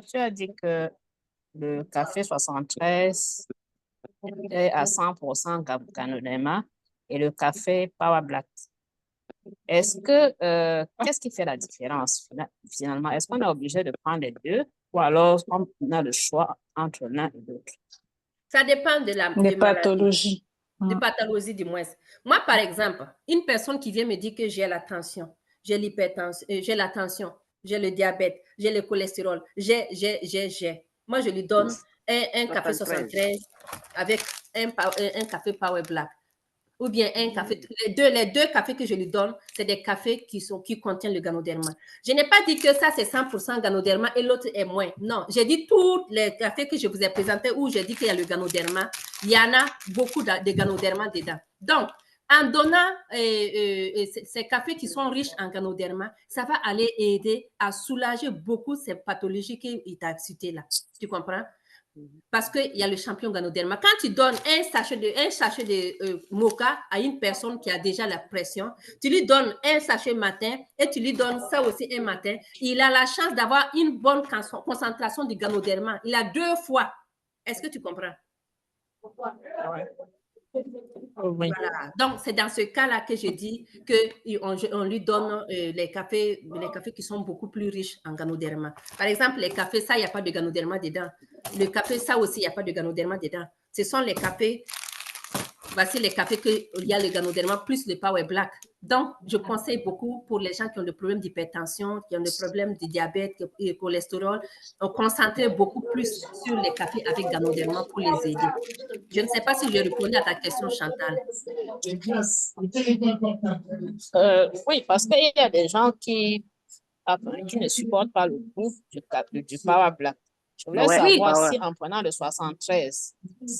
Speaker 4: tu as dit que le café 73 est à 100% Ganoderma et le café Power Black. Est-ce que, qu'est-ce qui fait la différence finalement? Est-ce qu'on est obligé de prendre les deux ou alors on a le choix entre l'un et l'autre?
Speaker 1: Ça dépend de la
Speaker 7: pathologies.
Speaker 1: De pathologie, du moins. Moi, par exemple, une personne qui vient me dire que j'ai la tension, j'ai l'hypertension, j'ai la tension, j'ai le diabète, j'ai le cholestérol, j'ai. Moi, je lui donne un café 73 avec un café Power Black. Ou bien un café. Les deux cafés que je lui donne, c'est des cafés qui contiennent le Ganoderma. Je n'ai pas dit que ça, c'est 100% Ganoderma et l'autre est moins. Non, j'ai dit tous les cafés que je vous ai présentés où j'ai dit qu'il y a le Ganoderma, il y en a beaucoup de Ganoderma dedans. Donc, en donnant ces cafés qui sont riches en Ganoderma, ça va aller aider à soulager beaucoup ces pathologies qu'il t'a citées là. Tu comprends? Parce qu'il y a le champion Ganoderma. Quand tu donnes un sachet de mocha à une personne qui a déjà la pression, tu lui donnes un sachet matin et tu lui donnes ça aussi un matin, il a la chance d'avoir une bonne concentration du Ganoderma. Il a 2 fois. Est-ce que tu comprends?
Speaker 4: Oui.
Speaker 1: Voilà. Donc, c'est dans ce cas-là que je dis qu'on lui donne les cafés qui sont beaucoup plus riches en Ganoderma. Par exemple, les cafés, ça, il n'y a pas de Ganoderma dedans. Le café, ça aussi, il n'y a pas de Ganoderma dedans. Ce sont les cafés, voici les cafés qu'il y a le Ganoderma plus le Power Black. Donc, je conseille beaucoup pour les gens qui ont des problèmes d'hypertension, qui ont des problèmes de diabète et de cholestérol, de concentrer beaucoup plus sur les cafés avec Ganoderma pour les aider. Je ne sais pas si j'ai répondu à ta question, Chantal.
Speaker 4: Oui, parce qu'il y a des gens qui ne supportent pas le goût du Power Black. Je voulais savoir si en prenant le 73,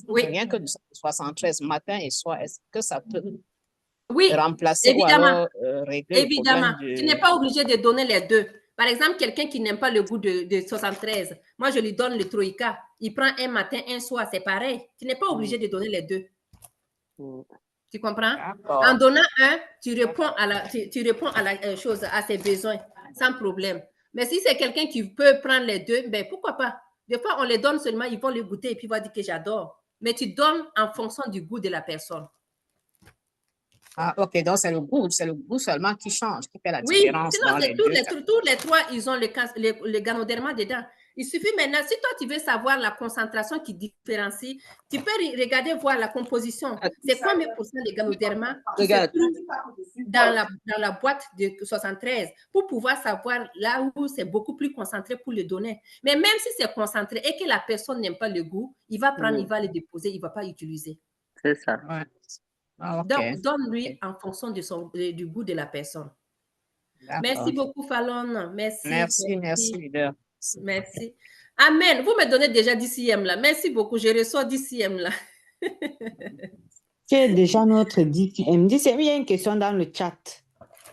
Speaker 4: rien que le 73 matin et soir, est-ce que ça peut remplacer
Speaker 1: évidemment,
Speaker 4: ou alors régler
Speaker 1: évidemment.
Speaker 4: le problème
Speaker 1: Tu n'es pas obligé de donner les deux. Par exemple, quelqu'un qui n'aime pas le goût de 73, moi, je lui donne le Troïka. Il prend un matin, un soir, c'est pareil. Tu n'es pas obligé de donner les deux. Tu comprends? En donnant un, tu réponds à la chose, à ses besoins, sans problème. Mais si c'est quelqu'un qui peut prendre les deux, ben pourquoi pas? Des fois, on les donne seulement, ils vont le goûter et puis ils vont dire que j'adore. Mais tu donnes en fonction du goût de la personne.
Speaker 4: Ah, ok, donc c'est le goût seulement qui change, qui fait la différence.
Speaker 1: Sinon,
Speaker 4: dans les
Speaker 1: tous les trois, ils ont le Ganoderma dedans. Il suffit maintenant, si toi tu veux savoir la concentration qui différencie, tu peux regarder, voir la composition. C'est combien % de Ganoderma qui se trouve dans la boîte de 73 pour pouvoir savoir là où c'est beaucoup plus concentré pour le donner. Mais même si c'est concentré et que la personne n'aime pas le goût, il va prendre, il va le déposer, il ne va pas l'utiliser.
Speaker 6: C'est ça.
Speaker 4: Ouais. Ah, okay.
Speaker 1: Donc, donne-lui en fonction du goût de la personne. Merci beaucoup, Fallon. Merci,
Speaker 4: leader.
Speaker 1: Merci. Amen. Vous me donnez déjà 10 cm là. Merci beaucoup. Je reçois 10 cm là.
Speaker 8: C'est déjà notre 10e. Il y a une question dans le chat.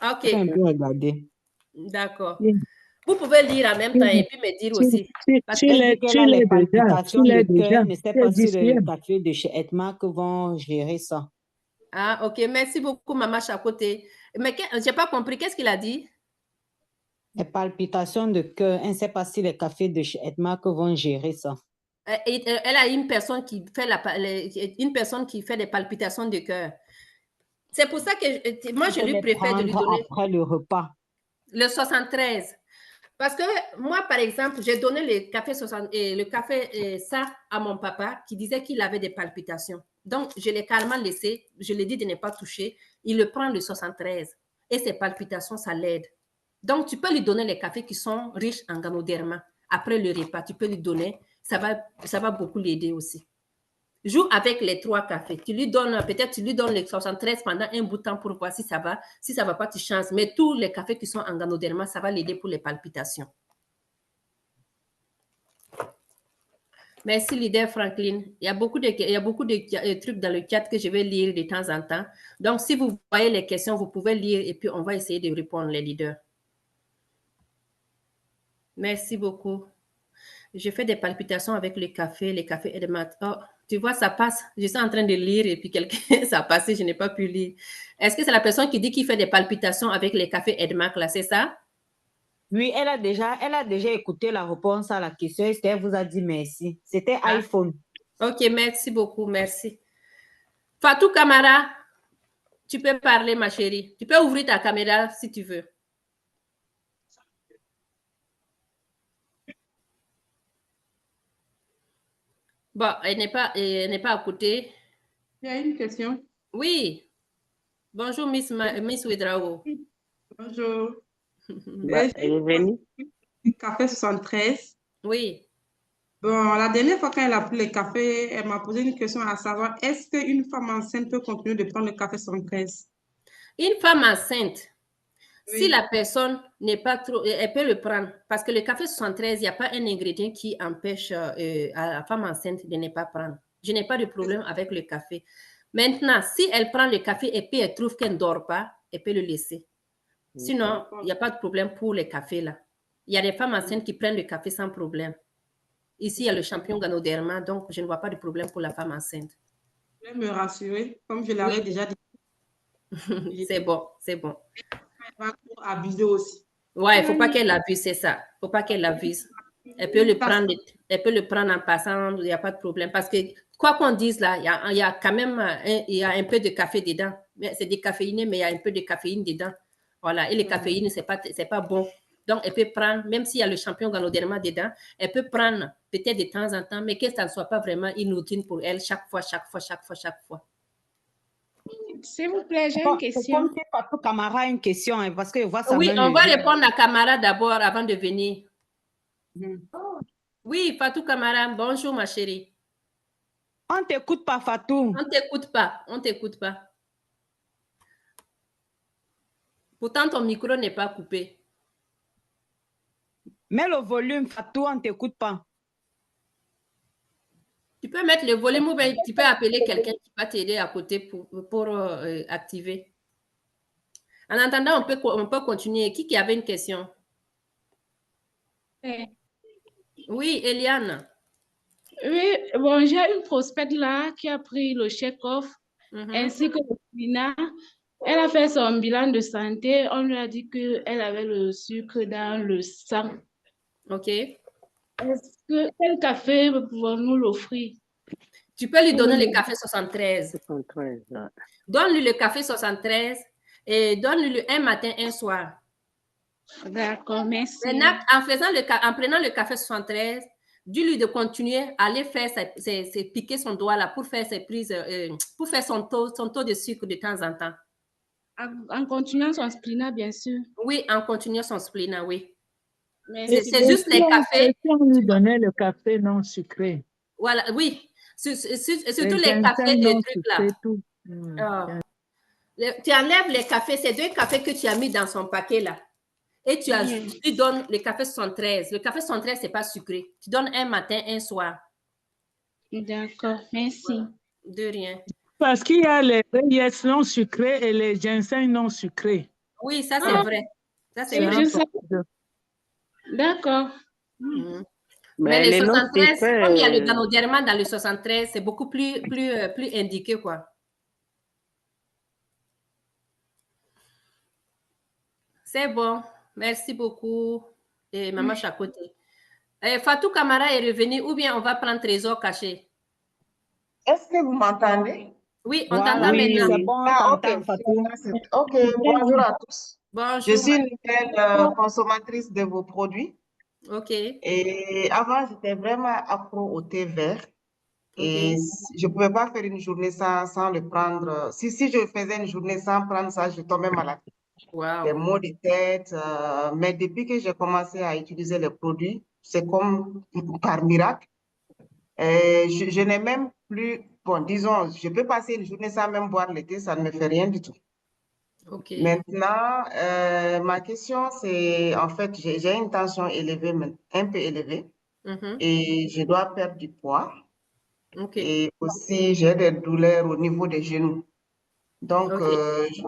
Speaker 1: OK.
Speaker 8: On peut regarder.
Speaker 1: D'accord.
Speaker 5: Oui.
Speaker 1: Vous pouvez lire en même temps et puis me dire aussi. Parce
Speaker 5: Tu
Speaker 1: que
Speaker 5: l'as
Speaker 8: Elle a les palpitations
Speaker 5: déjà.
Speaker 8: de cœur. Ne sais pas si le
Speaker 5: 10e.
Speaker 8: café de chez Edmark vont gérer ça.
Speaker 1: Ah, OK. Merci beaucoup, Maman Chacoté. Mais je n'ai pas compris. Qu'est-ce qu'il a dit?
Speaker 8: Les palpitations de cœur. Elle ne sait pas si les cafés de chez Edmark vont gérer ça.
Speaker 1: Elle a une personne qui fait des palpitations de cœur. C'est pour ça que moi, je lui préfère de lui donner
Speaker 8: après le repas.
Speaker 1: le 73. Parce que moi, par exemple, j'ai donné le café ça à mon papa qui disait qu'il avait des palpitations. Donc, je l'ai carrément laissé. Je lui ai dit de ne pas toucher. Il le prend le 73. Et ses palpitations, ça l'aide. Donc, tu peux lui donner les cafés qui sont riches en ganoderma. Après le repas, tu peux lui donner. Ça va beaucoup l'aider aussi. Joue avec les 3 cafés. Tu lui donnes les 73 pendant un bout de temps pour voir si ça va. Si ça ne va pas, tu changes. Mais tous les cafés qui sont en ganoderma, ça va l'aider pour les palpitations. Merci, leader Franklin. Il y a beaucoup de trucs dans le chat que je vais lire de temps en temps. Donc, si vous voyez les questions, vous pouvez lire et puis on va essayer de répondre, les leaders. Merci beaucoup. Je fais des palpitations avec le café Edmat. Oh, tu vois, ça passe. Je suis en train de lire et puis quelqu'un, ça a passé, je n'ai pas pu lire. Est-ce que c'est la personne qui dit qu'il fait des palpitations avec les cafés Edmat, là, c'est ça?
Speaker 8: Oui, elle a déjà écouté la réponse à la question et elle vous a dit merci. C'était iPhone.
Speaker 1: OK, merci beaucoup, merci. Fatou Kamara, tu peux parler, ma chérie. Tu peux ouvrir ta caméra si tu veux. Bon, elle n'est pas à côté.
Speaker 2: Il y a une question.
Speaker 1: Oui. Bonjour, Miss Ouedraogo.
Speaker 2: Bonjour.
Speaker 6: Elle est venue.
Speaker 2: Café 73.
Speaker 1: Oui.
Speaker 2: Bon, la dernière fois quand elle a pris le café, elle m'a posé une question à savoir, est-ce qu'une femme enceinte peut continuer de prendre le café 73?
Speaker 1: Une femme enceinte,
Speaker 2: Oui.
Speaker 1: si la personne n'est pas trop, elle peut le prendre. Parce que le café 73, il n'y a pas un ingrédient qui empêche à la femme enceinte de ne pas prendre. Je n'ai pas de problème avec le café. Maintenant, si elle prend le café et puis elle trouve qu'elle ne dort pas, elle peut le laisser. Sinon, il n'y a pas de problème pour les cafés là. Il y a des femmes enceintes qui prennent le café sans problème. Ici, il y a le champion Ganoderma, donc je ne vois pas de problème pour la femme enceinte.
Speaker 2: Je vais me rassurer, comme je l'avais déjà dit.
Speaker 1: C'est bon, c'est bon.
Speaker 2: Elle va abuser aussi.
Speaker 1: Ouais, il ne faut pas qu'elle abuse, c'est ça. Il ne faut pas qu'elle abuse. Elle peut le prendre en passant, il n'y a pas de problème. Parce que, quoi qu'on dise là, il y a quand même un peu de café dedans. C'est décaféiné, mais il y a un peu de caféine dedans. Voilà, et le caféine, ce n'est pas bon. Donc, elle peut prendre, même s'il y a le champion Ganoderma dedans, elle peut prendre peut-être de temps en temps, mais que ça ne soit pas vraiment une routine pour elle, chaque fois.
Speaker 3: S'il vous plaît, j'ai une question.
Speaker 8: Comme c'est Fatou Kamara une question, hein, parce que je vois ça.
Speaker 1: Oui, on va répondre à Kamara d'abord avant de venir. Oui, Fatou Kamara, bonjour ma chérie.
Speaker 8: On ne t'écoute pas, Fatou.
Speaker 1: On ne t'écoute pas. Pourtant, ton micro n'est pas coupé.
Speaker 8: Mets le volume, Fatou, on ne t'écoute pas.
Speaker 1: Tu peux mettre le volume ou bien tu peux appeler quelqu'un qui va t'aider à côté pour activer. En attendant, on peut continuer. Qui avait une question? Oui, Eliane.
Speaker 3: Oui, bon, j'ai une prospecte là qui a pris le check-off ainsi que le Spina. Elle a fait son bilan de santé. On lui a dit qu'elle avait le sucre dans le sang.
Speaker 1: OK.
Speaker 3: Quel café pouvons-nous l'offrir?
Speaker 1: Tu peux lui donner le café 73.
Speaker 6: 73.
Speaker 1: Donne-lui le café 73 et donne-lui un matin, un soir.
Speaker 3: D'accord, merci.
Speaker 1: Maintenant, en prenant le café 73, dis-lui de continuer à aller faire piquer son doigt là pour faire ses prises, pour faire son taux de sucre de temps en temps.
Speaker 3: En continuant son splina, bien sûr.
Speaker 1: Oui, en continuant son splina, oui.
Speaker 5: C'est juste les cafés. Si on lui donnait le café non sucré.
Speaker 1: Voilà, oui. Surtout les cafés de trucs là. Tu enlèves les cafés, ces 2 cafés que tu as mis dans son paquet là. et tu donnes le café 73. Le café 73, ce n'est pas sucré. Tu donnes un matin, un soir.
Speaker 3: D'accord, merci.
Speaker 1: De rien.
Speaker 5: Parce qu'il y a les reyes non sucrés et les ginseng non sucrés.
Speaker 1: Oui, ça c'est vrai. Ça c'est vrai.
Speaker 3: Je sais. D'accord.
Speaker 1: Mais le
Speaker 6: les non
Speaker 1: 73,
Speaker 6: sucrés,
Speaker 1: comme il y a le Ganoderma dans le 73, c'est beaucoup plus indiqué, quoi. C'est bon. Merci beaucoup, et Maman Chakoté. Fatou Kamara est revenu, ou bien on va prendre Trésor caché.
Speaker 9: Est-ce que vous m'entendez?
Speaker 1: Oui, on t'entend
Speaker 8: Oui,
Speaker 1: maintenant.
Speaker 8: c'est bon,
Speaker 9: Ah,
Speaker 8: on
Speaker 9: ok.
Speaker 8: t'entend, Fatou.
Speaker 9: Ok, bonjour à tous.
Speaker 1: Bonjour.
Speaker 9: Je suis une nouvelle consommatrice de vos produits.
Speaker 1: Ok.
Speaker 9: Et avant, j'étais vraiment accro au thé vert. Et
Speaker 1: Ok.
Speaker 9: je ne pouvais pas faire une journée sans le prendre. Si je faisais une journée sans prendre ça, je tombais malade. Des
Speaker 1: Wow.
Speaker 9: maux de tête. Mais depuis que j'ai commencé à utiliser les produits, c'est comme par miracle. Je n'ai même plus, bon, disons, je peux passer une journée sans même boire le thé, ça ne me fait rien du tout.
Speaker 1: Ok.
Speaker 9: Maintenant, ma question, c'est, en fait, j'ai une tension élevée, un peu élevée, et je dois perdre du poids.
Speaker 1: Ok.
Speaker 9: Et aussi, j'ai des douleurs au niveau des genoux. Donc,
Speaker 1: Ok.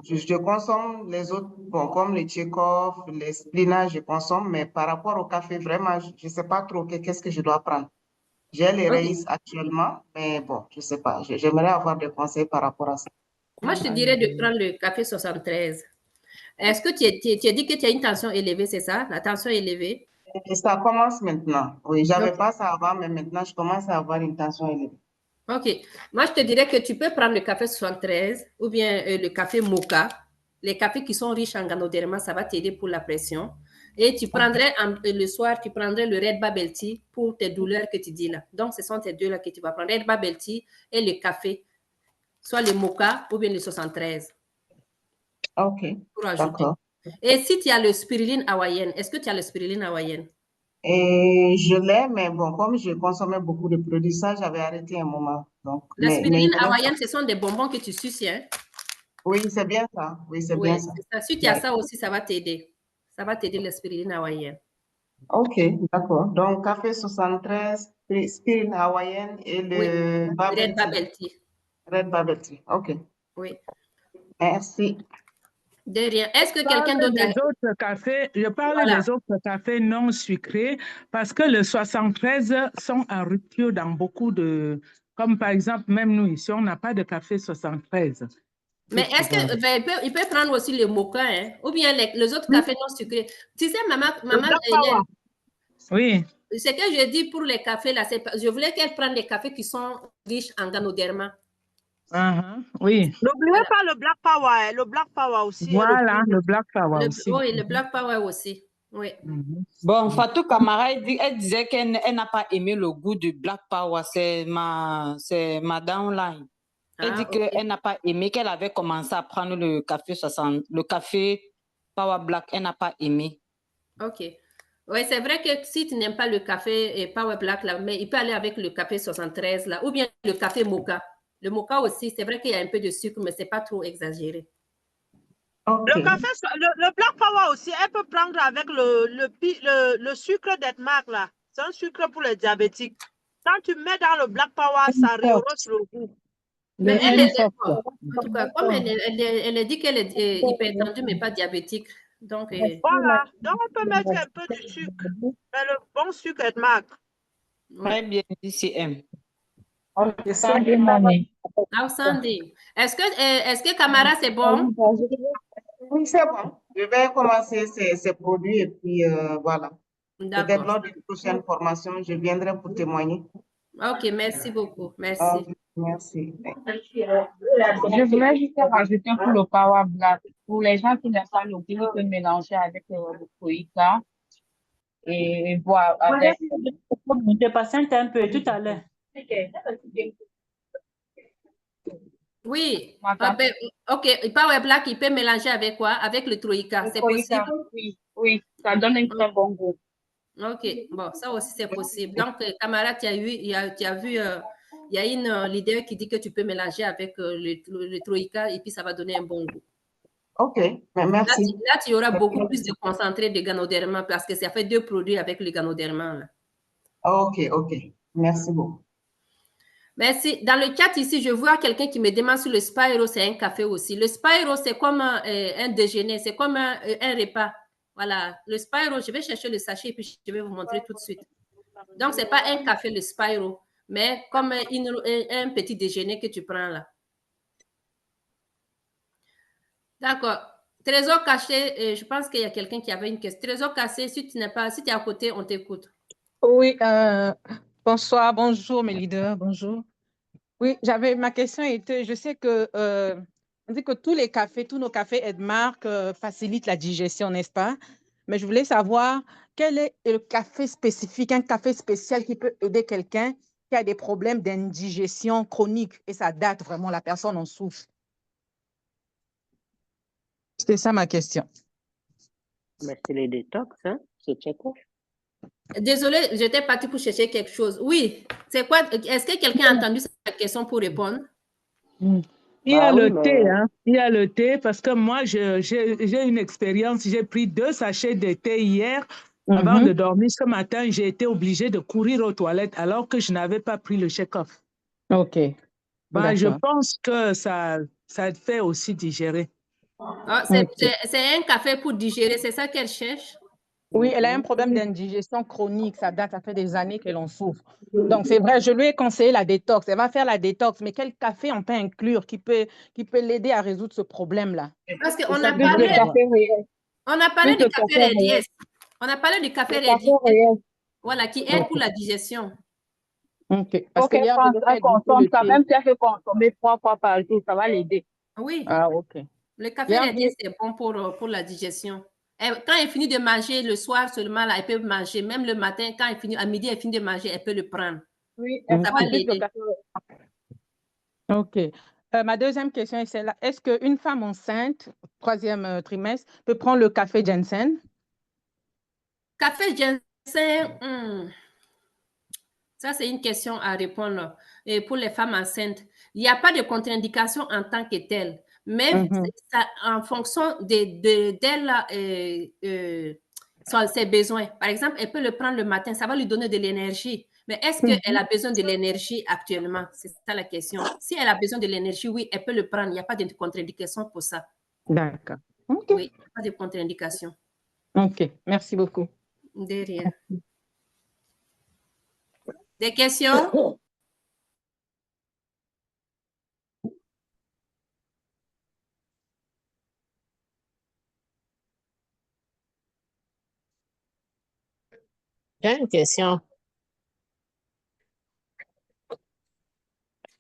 Speaker 9: je consomme les autres, bon, comme les Tchekhov, les Splina, je consomme, mais par rapport au café, vraiment, je ne sais pas trop qu'est-ce que je dois prendre. J'ai les
Speaker 1: Ok.
Speaker 9: raíces actuellement, mais bon, je ne sais pas. J'aimerais avoir des conseils par rapport à ça.
Speaker 1: Moi, je te dirais de prendre le café 73. Est-ce que tu as dit que tu as une tension élevée, c'est ça? La tension élevée?
Speaker 9: Et ça commence maintenant. Oui, j'avais
Speaker 1: Ok.
Speaker 9: pas ça avant, mais maintenant, je commence à avoir une tension élevée.
Speaker 1: Ok. Moi, je te dirais que tu peux prendre le café 73 ou bien le café mocha. Les cafés qui sont riches en ganoderma, ça va t'aider pour la pression. Et tu prendrais le soir, tu prendrais le Red Bubble Tea pour tes douleurs que tu dis là. Donc, ce sont tes deux là que tu vas prendre. Red Bubble Tea et le café, soit le mocha ou bien le 73.
Speaker 9: Ok,
Speaker 1: Pour ajouter.
Speaker 9: d'accord.
Speaker 1: Et si tu as le spiruline hawaïenne, est-ce que tu as le spiruline hawaïenne?
Speaker 9: Et je l'ai, mais bon, comme je consommais beaucoup de produits, ça, j'avais arrêté un moment. Donc,
Speaker 1: La
Speaker 9: mais
Speaker 1: spiruline
Speaker 9: il me reste-
Speaker 1: hawaïenne, ce sont des bonbons que tu suces, hein?
Speaker 9: Oui, c'est bien ça. Oui, c'est bien
Speaker 1: Oui,
Speaker 9: ça.
Speaker 1: c'est ça. Si tu as ça aussi, ça va t'aider. Ça va t'aider la spiruline hawaïenne.
Speaker 9: Ok, d'accord. Donc, café 73, spiruline hawaïenne et
Speaker 1: Oui,
Speaker 9: le
Speaker 1: Red
Speaker 9: bubble tea.
Speaker 1: Bubble Tea.
Speaker 9: Red bubble tea. Ok,
Speaker 1: Oui.
Speaker 9: merci.
Speaker 1: De rien. Est-ce que
Speaker 5: Je
Speaker 1: quelqu'un
Speaker 5: parle
Speaker 1: d'autre
Speaker 5: des
Speaker 1: a...
Speaker 5: autres cafés, je parle
Speaker 1: Voilà.
Speaker 5: des autres cafés non sucrés parce que les 73 sont en rupture dans beaucoup de... Comme par exemple, même nous ici, on n'a pas de café 73.
Speaker 1: Mais est-ce que il peut prendre aussi le mocha, hein? Ou bien les autres cafés non sucrés? Tu sais, maman Hélène,
Speaker 5: Oui.
Speaker 1: ce que je dis pour les cafés, là, je voulais qu'elle prenne des cafés qui sont riches en ganoderma.
Speaker 5: Oui.
Speaker 10: N'oubliez pas le Black Power, hein. Le Black Power aussi.
Speaker 5: Voilà, le Black Power aussi.
Speaker 1: Oui, le Black Power aussi. Oui.
Speaker 8: Bon, Fatou Kamara, elle disait qu'elle n'a pas aimé le goût du Black Power. C'est ma downline. Elle dit qu'elle n'a pas aimé, qu'elle avait commencé à prendre le café Power Black. Elle n'a pas aimé.
Speaker 1: OK. Oui, c'est vrai que si tu n'aimes pas le café Power Black, là, mais il peut aller avec le café 73, là, ou bien le café mocha. Le mocha aussi, c'est vrai qu'il y a un peu de sucre, mais ce n'est pas trop exagéré.
Speaker 10: Le café, le Black Power aussi, elle peut prendre avec le sucre d'Edmark, là. C'est un sucre pour les diabétiques. Quand tu mets dans le Black Power, ça rehausse le goût.
Speaker 1: Mais en tout cas, comme elle a dit qu'elle est hypertendue, mais pas diabétique. Donc,
Speaker 10: voilà. Donc, on peut mettre un peu de sucre. Mais le bon sucre Edmark.
Speaker 8: Très bien, DCM.
Speaker 5: Sunday morning.
Speaker 1: Sunday. Est-ce que Camara, c'est bon?
Speaker 9: Oui, c'est bon. Je vais commencer ces produits et puis voilà. Peut-être lors d'une prochaine formation, je viendrai pour témoigner.
Speaker 1: Ok, merci beaucoup. Merci.
Speaker 9: Merci.
Speaker 11: Je voulais juste rajouter pour le Power Black. Pour les gens qui n'aiment pas le goût, ils peuvent mélanger avec le Koika et boire avec.
Speaker 5: Je patiente un peu tout à l'heure.
Speaker 1: Oui, ok, Power Black, il peut mélanger avec quoi? Avec le Troïka, c'est possible?
Speaker 11: Oui, ça donne un très bon goût.
Speaker 1: Ok, bon, ça aussi c'est possible. Donc, camarade, tu as vu, il y a une leader qui dit que tu peux mélanger avec le Troïka et puis ça va donner un bon goût.
Speaker 9: OK, merci.
Speaker 1: Là, tu auras beaucoup plus de concentré de Ganoderma parce que ça fait 2 produits avec le Ganoderma. Là.
Speaker 9: OK, merci beaucoup.
Speaker 1: Merci. Dans le chat ici, je vois quelqu'un qui me demande si le Spyro, c'est un café aussi. Le Spyro, c'est comme un déjeuner, c'est comme un repas. Voilà. Le Spyro, je vais chercher le sachet et puis je vais vous montrer tout de suite. Donc, ce n'est pas un café, le Spyro, mais comme un petit déjeuner que tu prends là. D'accord. Trésor caché, je pense qu'il y a quelqu'un qui avait une question. Trésor caché, si tu n'es pas, si tu es à côté, on t'écoute.
Speaker 12: Oui, bonsoir, bonjour mes leaders, bonjour. Oui, ma question était, je sais que on dit que tous nos cafés Edmark facilitent la digestion, n'est-ce pas? Mais je voulais savoir quel est le café spécifique, un café spécial qui peut aider quelqu'un qui a des problèmes d'indigestion chronique et ça date vraiment, la personne en souffre. C'était ça ma question.
Speaker 6: Mais c'est les détox, hein? C'est Tchekhov.
Speaker 1: Désolée, j'étais partie pour chercher quelque chose. Oui, c'est quoi? Est-ce que quelqu'un a entendu cette question pour répondre?
Speaker 5: Il y a le thé, hein? Il y a le thé parce que moi, j'ai une expérience. J'ai pris 2 sachets de thé hier avant de dormir. Ce matin, j'ai été obligée de courir aux toilettes alors que je n'avais pas pris le Tchekhov.
Speaker 12: OK.
Speaker 5: Je pense que ça fait aussi digérer.
Speaker 1: Ah, c'est un café pour digérer, c'est ça qu'elle cherche?
Speaker 12: Oui, elle a un problème d'indigestion chronique, ça fait des années qu'elle en souffre. Donc, c'est vrai, je lui ai conseillé la détox. Elle va faire la détox, mais quel café on peut inclure qui peut l'aider à résoudre ce problème-là?
Speaker 1: Parce qu'on a parlé du café Redies. On a parlé du café Redies. Voilà, qui aide pour la digestion.
Speaker 12: OK. Parce que elle consomme quand même, si elle fait consommer 3 fois par jour, ça va l'aider.
Speaker 1: Oui.
Speaker 12: Ah, OK.
Speaker 1: Le café Redies, c'est bon pour la digestion. Quand elle finit de manger le soir seulement, là, elle peut manger. Même le matin, quand elle finit, à midi, elle finit de manger, elle peut le prendre.
Speaker 12: Oui,
Speaker 1: ça va l'aider.
Speaker 12: OK. Ma deuxième question est celle-là. Est-ce qu'une femme enceinte, 3e trimestre, peut prendre le café ginseng?
Speaker 1: Café ginseng, ça, c'est une question à répondre. Et pour les femmes enceintes, il n'y a pas de contre-indication en tant que telle. Mais ça, en fonction d'elle, ses besoins. Par exemple, elle peut le prendre le matin, ça va lui donner de l'énergie. Mais est-ce qu'elle a besoin de l'énergie actuellement? C'est ça la question. Si elle a besoin de l'énergie, oui, elle peut le prendre. Il n'y a pas de contre-indication pour ça.
Speaker 12: D'accord.
Speaker 1: Oui, il n'y a pas de contre-indication.
Speaker 12: OK, merci beaucoup.
Speaker 1: De rien. Des questions?
Speaker 4: J'ai une question.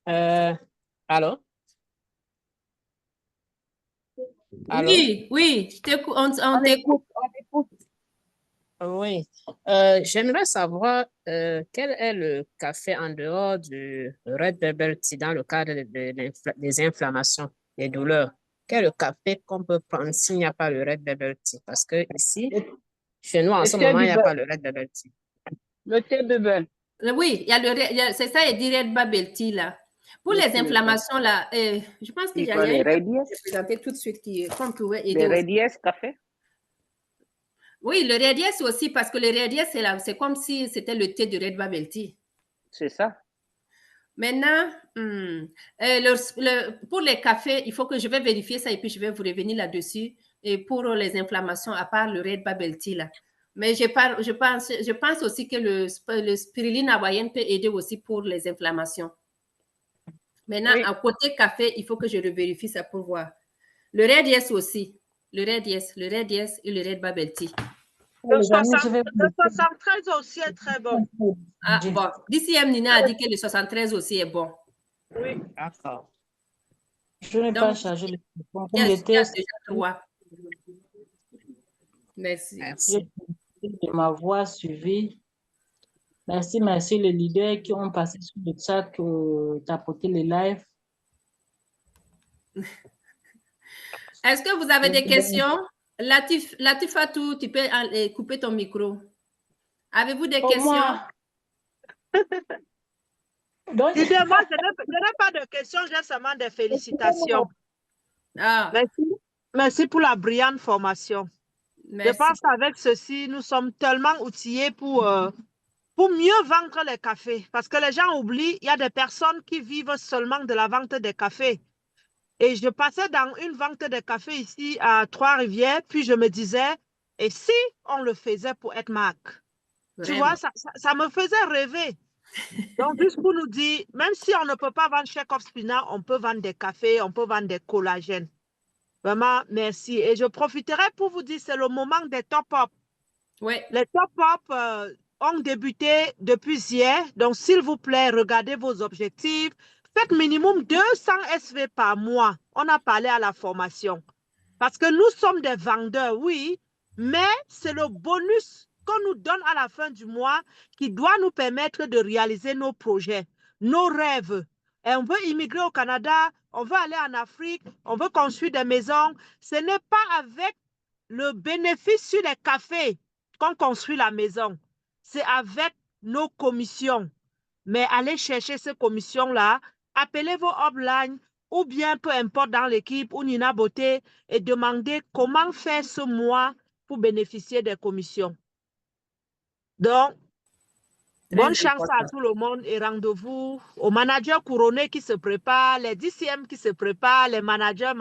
Speaker 4: Allô?
Speaker 1: Oui, on t'écoute.
Speaker 4: Oui. J'aimerais savoir quel est le café en dehors du Red Bubble Tea dans le cadre des inflammations, des douleurs. Quel est le café qu'on peut prendre s'il n'y a pas le Red Bubble Tea? Parce que ici, chez nous, en ce moment, il n'y a pas le Red Bubble Tea.
Speaker 12: Le thé bubble.
Speaker 1: Oui, c'est ça, il dit Red Bubble Tea là. Pour les inflammations là, je pense qu'il y a présenté tout de suite qui pouvait aider.
Speaker 6: Le Redies café?
Speaker 1: Oui, le Redies aussi, parce que le Redies, c'est comme si c'était le thé de Red Bubble Tea.
Speaker 6: C'est ça.
Speaker 1: Maintenant, pour les cafés, il faut que je vais vérifier ça et puis je vais vous revenir là-dessus. Et pour les inflammations, à part le Red Bubble Tea là. Mais je pense aussi que le spiruline hawaïenne peut aider aussi pour les inflammations. Maintenant, à côté café, il faut que je vérifie ça pour voir. Le Redies aussi. Le Redies et le Red Bubble Tea.
Speaker 10: Le 73 aussi est très bon.
Speaker 1: Ah, bon. DCM Nina a dit que le 73 aussi est bon.
Speaker 10: Oui.
Speaker 4: D'accord.
Speaker 13: Je n'ai pas chargé le téléphone.
Speaker 1: Il y a déjà 3. Merci.
Speaker 13: De m'avoir suivi. Merci les leaders qui ont passé sur le chat pour tapoter les lives.
Speaker 1: Est-ce que vous avez des questions? Latifatou, tu peux couper ton micro. Avez-vous des questions?
Speaker 10: Moi, je n'ai pas de questions, j'ai seulement des félicitations.
Speaker 1: Ah.
Speaker 10: Merci. Merci pour la brillante formation.
Speaker 1: Merci.
Speaker 10: Je pense qu'avec ceci, nous sommes tellement outillés pour mieux vendre les cafés. Parce que les gens oublient, il y a des personnes qui vivent seulement de la vente des cafés. Et je passais dans une vente de café ici à Trois-Rivières, puis je me disais, et si on le faisait pour Edmark? Tu vois, ça me faisait rêver. Donc, juste pour nous dire, même si on ne peut pas vendre Check-Off Spina, on peut vendre des cafés, on peut vendre des collagènes. Vraiment, merci. Et je profiterai pour vous dire, c'est le moment des top-up.
Speaker 1: Oui.
Speaker 10: Les top-up ont débuté depuis hier. Donc, s'il vous plaît, regardez vos objectifs. Faites minimum 200 SV par mois. On a parlé à la formation. Parce que nous sommes des vendeurs, oui, mais c'est le bonus qu'on nous donne à la fin du mois qui doit nous permettre de réaliser nos projets, nos rêves. Et on veut immigrer au Canada, on veut aller en Afrique, on veut construire des maisons. Ce n'est pas avec le bénéfice sur les cafés qu'on construit la maison. C'est avec nos commissions. Mais allez chercher ces commissions-là, appelez vos uplines ou bien peu importe dans l'équipe ou Nina Beauté et demandez comment faire ce mois pour bénéficier des commissions. Donc, bonne chance à tout le monde et rendez-vous aux managers couronnés qui se préparent, les DCM qui se préparent, les managers.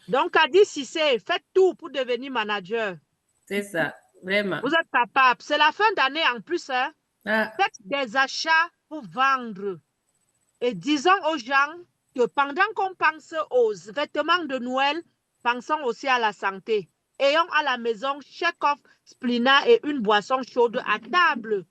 Speaker 10: Donc, à Cissé, faites tout pour devenir manager.
Speaker 1: C'est ça, vraiment.
Speaker 10: Vous êtes capable. C'est la fin d'année en plus. Hein? Faites des achats pour vendre. Et disons aux gens que pendant qu'on pense aux vêtements de Noël, pensons aussi à la santé. Ayons à la maison Check-Off Splina et une boisson chaude à table.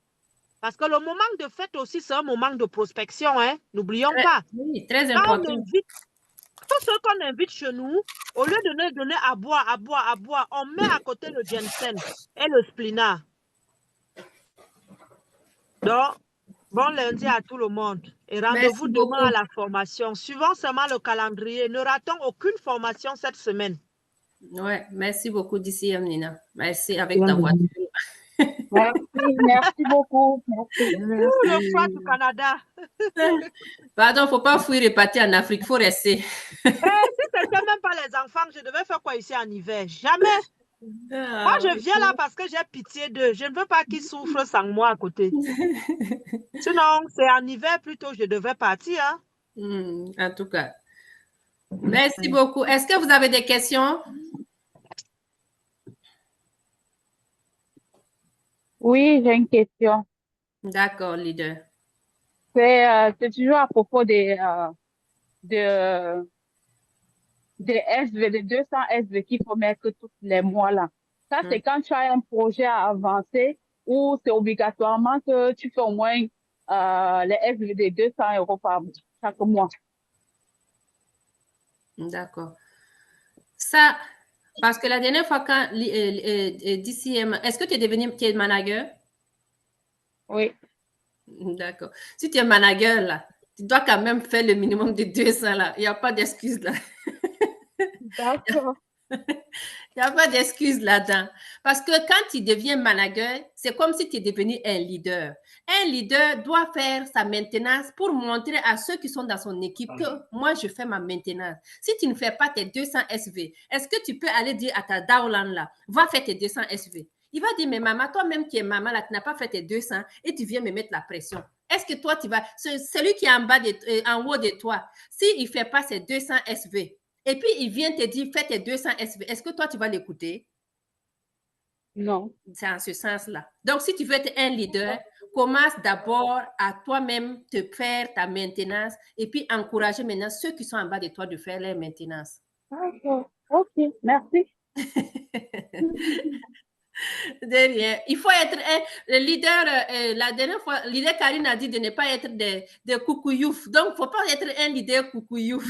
Speaker 10: Parce que le moment de fête aussi, c'est un moment de prospection. Hein? N'oublions pas.
Speaker 1: Oui, très important.
Speaker 10: Tout ce qu'on invite chez nous, au lieu de nous donner à boire, on met à côté le ginseng et le Splina. Donc, bon lundi à tout le monde. Et rendez-vous demain à la formation. Suivons seulement le calendrier. Ne ratons aucune formation cette semaine.
Speaker 1: Oui, merci beaucoup d'ici, Nina. Merci avec ta voiture.
Speaker 11: Merci beaucoup. Merci.
Speaker 10: Le choix du Canada.
Speaker 1: Pardon, il ne faut pas fuir et partir en Afrique, il faut rester.
Speaker 10: Si ce n'était même pas les enfants, je devais faire quoi ici en hiver? Jamais. Moi, je viens là parce que j'ai pitié d'eux. Je ne veux pas qu'ils souffrent sans moi à côté. Sinon, c'est en hiver plutôt, je devais partir. Hein?
Speaker 1: En tout cas. Merci beaucoup. Est-ce que vous avez des questions?
Speaker 11: Oui, j'ai une question.
Speaker 1: D'accord, leader.
Speaker 11: C'est toujours à propos des SV, des 200 SV qu'il faut mettre tous les mois là. Ça, c'est quand tu as un projet à avancer ou c'est obligatoirement que tu fais au moins les SV de 200 € par chaque mois.
Speaker 1: D'accord. Ça, parce que la dernière fois, quand DCM, est-ce que tu es manager?
Speaker 11: Oui.
Speaker 1: D'accord. Si tu es manager, là, tu dois quand même faire le minimum de 200, là. Il n'y a pas d'excuse, là.
Speaker 11: D'accord.
Speaker 1: Il n'y a pas d'excuse là-dedans. Parce que quand tu deviens manager, c'est comme si tu es devenu un leader. Un leader doit faire sa maintenance pour montrer à ceux qui sont dans son équipe que moi, je fais ma maintenance. Si tu ne fais pas tes 200 SV, est-ce que tu peux aller dire à ta downline là, va faire tes 200 SV? Il va dire, mais maman, toi-même qui es maman là, tu n'as pas fait tes 200 et tu viens me mettre la pression. Est-ce que toi, tu vas... Celui qui est en haut de toi, s'il ne fait pas ses 200 SV, et puis, il vient te dire, fais tes 200 SV. Est-ce que toi, tu vas l'écouter?
Speaker 11: Non.
Speaker 1: C'est en ce sens-là. Donc, si tu veux être un leader, commence d'abord à toi-même te faire ta maintenance et puis encourager maintenant ceux qui sont en bas de toi de faire leur maintenance.
Speaker 11: D'accord. OK, merci.
Speaker 1: De rien. Il faut être un leader. La dernière fois, leader Karine a dit de ne pas être des coucouillouf. Donc, il ne faut pas être un leader coucouillouf.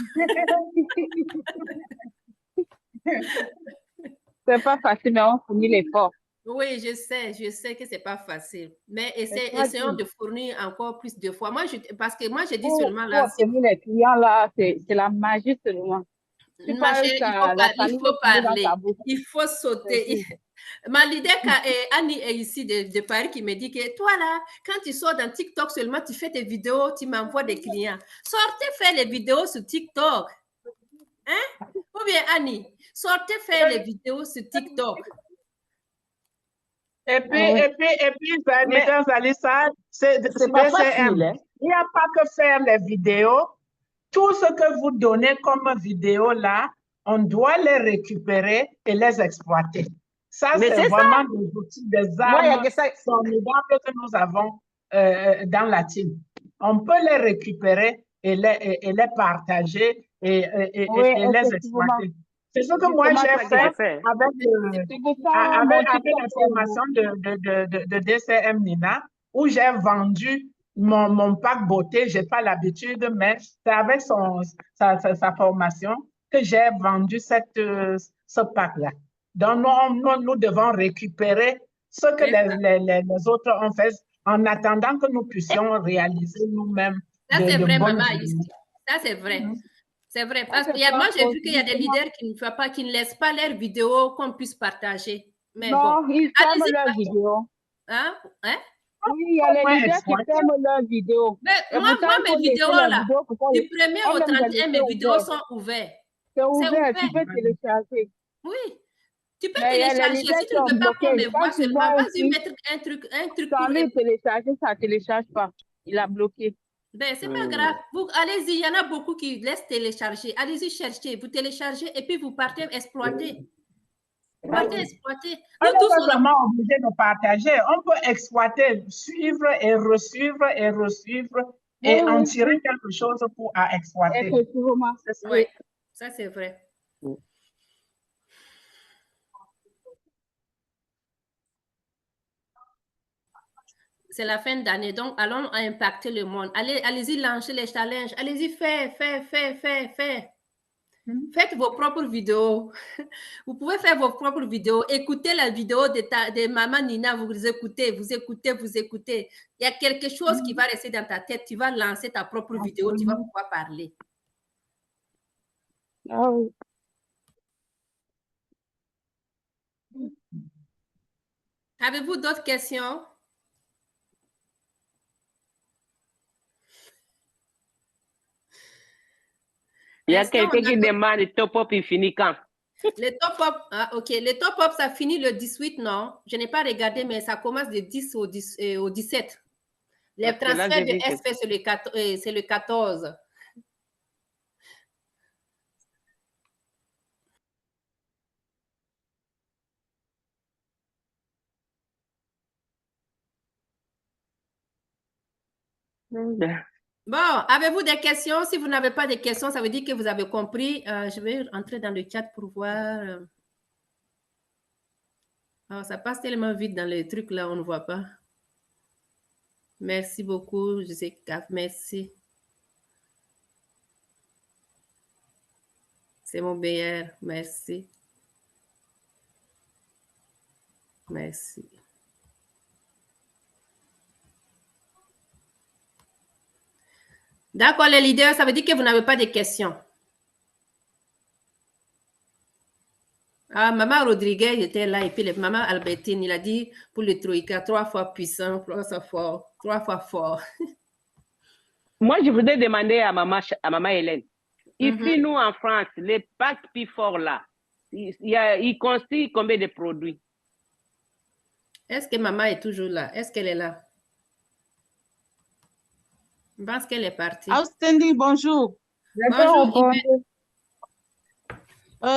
Speaker 11: C'est pas facile, mais on fournit l'effort.
Speaker 1: Oui, je sais que ce n'est pas facile. Mais essayons de fournir encore plus de fois. Parce que moi, je dis seulement là.
Speaker 11: Pour les clients là, c'est la magie seulement.
Speaker 1: Ma chérie, il faut parler. Il faut sauter. Ma leader, Annie est ici de Paris qui me dit que toi là, quand tu sors dans TikTok seulement, tu fais tes vidéos, tu m'envoies des clients. Sortez faire les vidéos sur TikTok. Hein? Ou bien, Annie, sortez faire les vidéos sur TikTok.
Speaker 5: Et puis, Zalissa, c'est
Speaker 14: pas facile,
Speaker 5: DCM.
Speaker 14: hein?
Speaker 5: Il n'y a pas que faire les vidéos. Tout ce que vous donnez comme vidéo là, on doit les récupérer et les exploiter. Ça,
Speaker 14: Mais
Speaker 5: c'est
Speaker 14: c'est
Speaker 5: vraiment
Speaker 14: ça.
Speaker 5: des outils, des
Speaker 14: Moi, il y a
Speaker 5: armes
Speaker 14: que ça.
Speaker 5: formidables que nous avons dans la team. On peut les récupérer et les partager et
Speaker 11: Oui,
Speaker 5: les
Speaker 11: effectivement.
Speaker 5: exploiter. C'est ce que moi
Speaker 11: Justement,
Speaker 5: j'ai fait
Speaker 11: c'est pour ça, mon
Speaker 5: avec
Speaker 11: tuteur,
Speaker 5: la formation de DCM Nina, où j'ai vendu mon pack beauté. Je n'ai pas l'habitude, mais c'est avec sa formation que j'ai vendu ce pack-là. Donc, nous devons récupérer ce que les autres ont fait en attendant que nous puissions réaliser nous-mêmes
Speaker 1: Ça, c'est vrai,
Speaker 5: bonnes
Speaker 1: maman,
Speaker 5: vidéos.
Speaker 1: ici. Ça, c'est vrai. C'est vrai. Parce que moi, j'ai vu qu'il y a des leaders qui ne laissent pas leurs vidéos qu'on puisse partager. Mais
Speaker 11: non,
Speaker 1: bon.
Speaker 11: ils ferment leurs vidéos.
Speaker 1: Hein? Hein?
Speaker 11: Oui, il y a les leaders qui ferment leurs vidéos.
Speaker 1: Mais moi, mes vidéos, là, du 1er au 31, mes vidéos sont ouvertes.
Speaker 11: C'est ouvert, tu peux télécharger.
Speaker 1: Oui. Tu peux
Speaker 11: Mais
Speaker 1: télécharger. Si tu ne veux pas qu'on me voit seulement, vas-y mettre un truc
Speaker 11: pour télécharger, ça ne télécharge pas. Il a bloqué.
Speaker 1: Ben, c'est pas grave. Allez-y, il y en a beaucoup qui laissent télécharger. Allez-y, cherchez. Vous téléchargez et puis vous partez exploiter. Vous partez exploiter.
Speaker 5: On n'est pas vraiment obligé de partager. On peut exploiter, suivre et resuivre et en tirer quelque chose pour exploiter.
Speaker 11: Effectivement, c'est ça.
Speaker 1: Oui, ça c'est vrai. C'est la fin d'année, donc allons impacter le monde. Allez-y, lancez les challenges. Allez-y, faites. Faites vos propres vidéos. Vous pouvez faire vos propres vidéos. Écoutez la vidéo de Maman Nina, vous écoutez. Il y a quelque chose qui va rester dans ta tête. Tu vas lancer ta propre vidéo, tu vas pouvoir parler.
Speaker 11: Ah oui.
Speaker 1: Avez-vous d'autres questions?
Speaker 6: Il y a quelqu'un qui demande le top-up, il finit quand?
Speaker 1: Le top-up, ok. Le top-up, ça finit le 18, non? Je n'ai pas regardé, mais ça commence du 10 au 17. Les transferts de SP, c'est le 14. Bon, avez-vous des questions? Si vous n'avez pas de questions, ça veut dire que vous avez compris. Je vais entrer dans le chat pour voir. Oh, ça passe tellement vite dans les trucs là, on ne voit pas. Merci beaucoup, Jessica. Merci. C'est mon meilleur. Merci. Merci. D'accord, les leaders, ça veut dire que vous n'avez pas de questions. Ah, Maman Rodriguez était là et puis Maman Albertine, il a dit pour le Troïka, 3 fois puissant, 3 fois fort.
Speaker 6: Moi, je voudrais demander à Maman Hélène. Ici, nous, en France, les packs plus forts là, ils constituent combien de produits?
Speaker 1: Est-ce que Maman est toujours là? Est-ce qu'elle est là? Je pense qu'elle est partie.
Speaker 12: Outstanding, bonjour.
Speaker 1: Bonjour.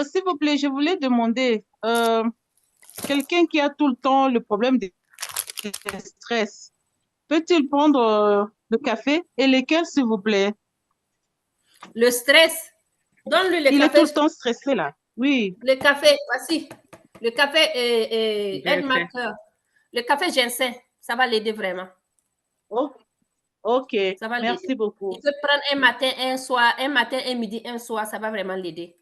Speaker 12: S'il vous plaît, je voulais demander, quelqu'un qui a tout le temps le problème de stress, peut-il prendre le café et lesquels, s'il vous plaît?
Speaker 1: Le stress? Donne-lui le café.
Speaker 12: Il est tout le temps stressé, là. Oui.
Speaker 1: Le café, voici. Le café le café ginseng, ça va l'aider vraiment.
Speaker 12: Oh. Ok,
Speaker 1: ça va
Speaker 12: merci beaucoup.
Speaker 1: Il peut prendre un matin, un soir, un matin, un midi, un soir, ça va vraiment l'aider.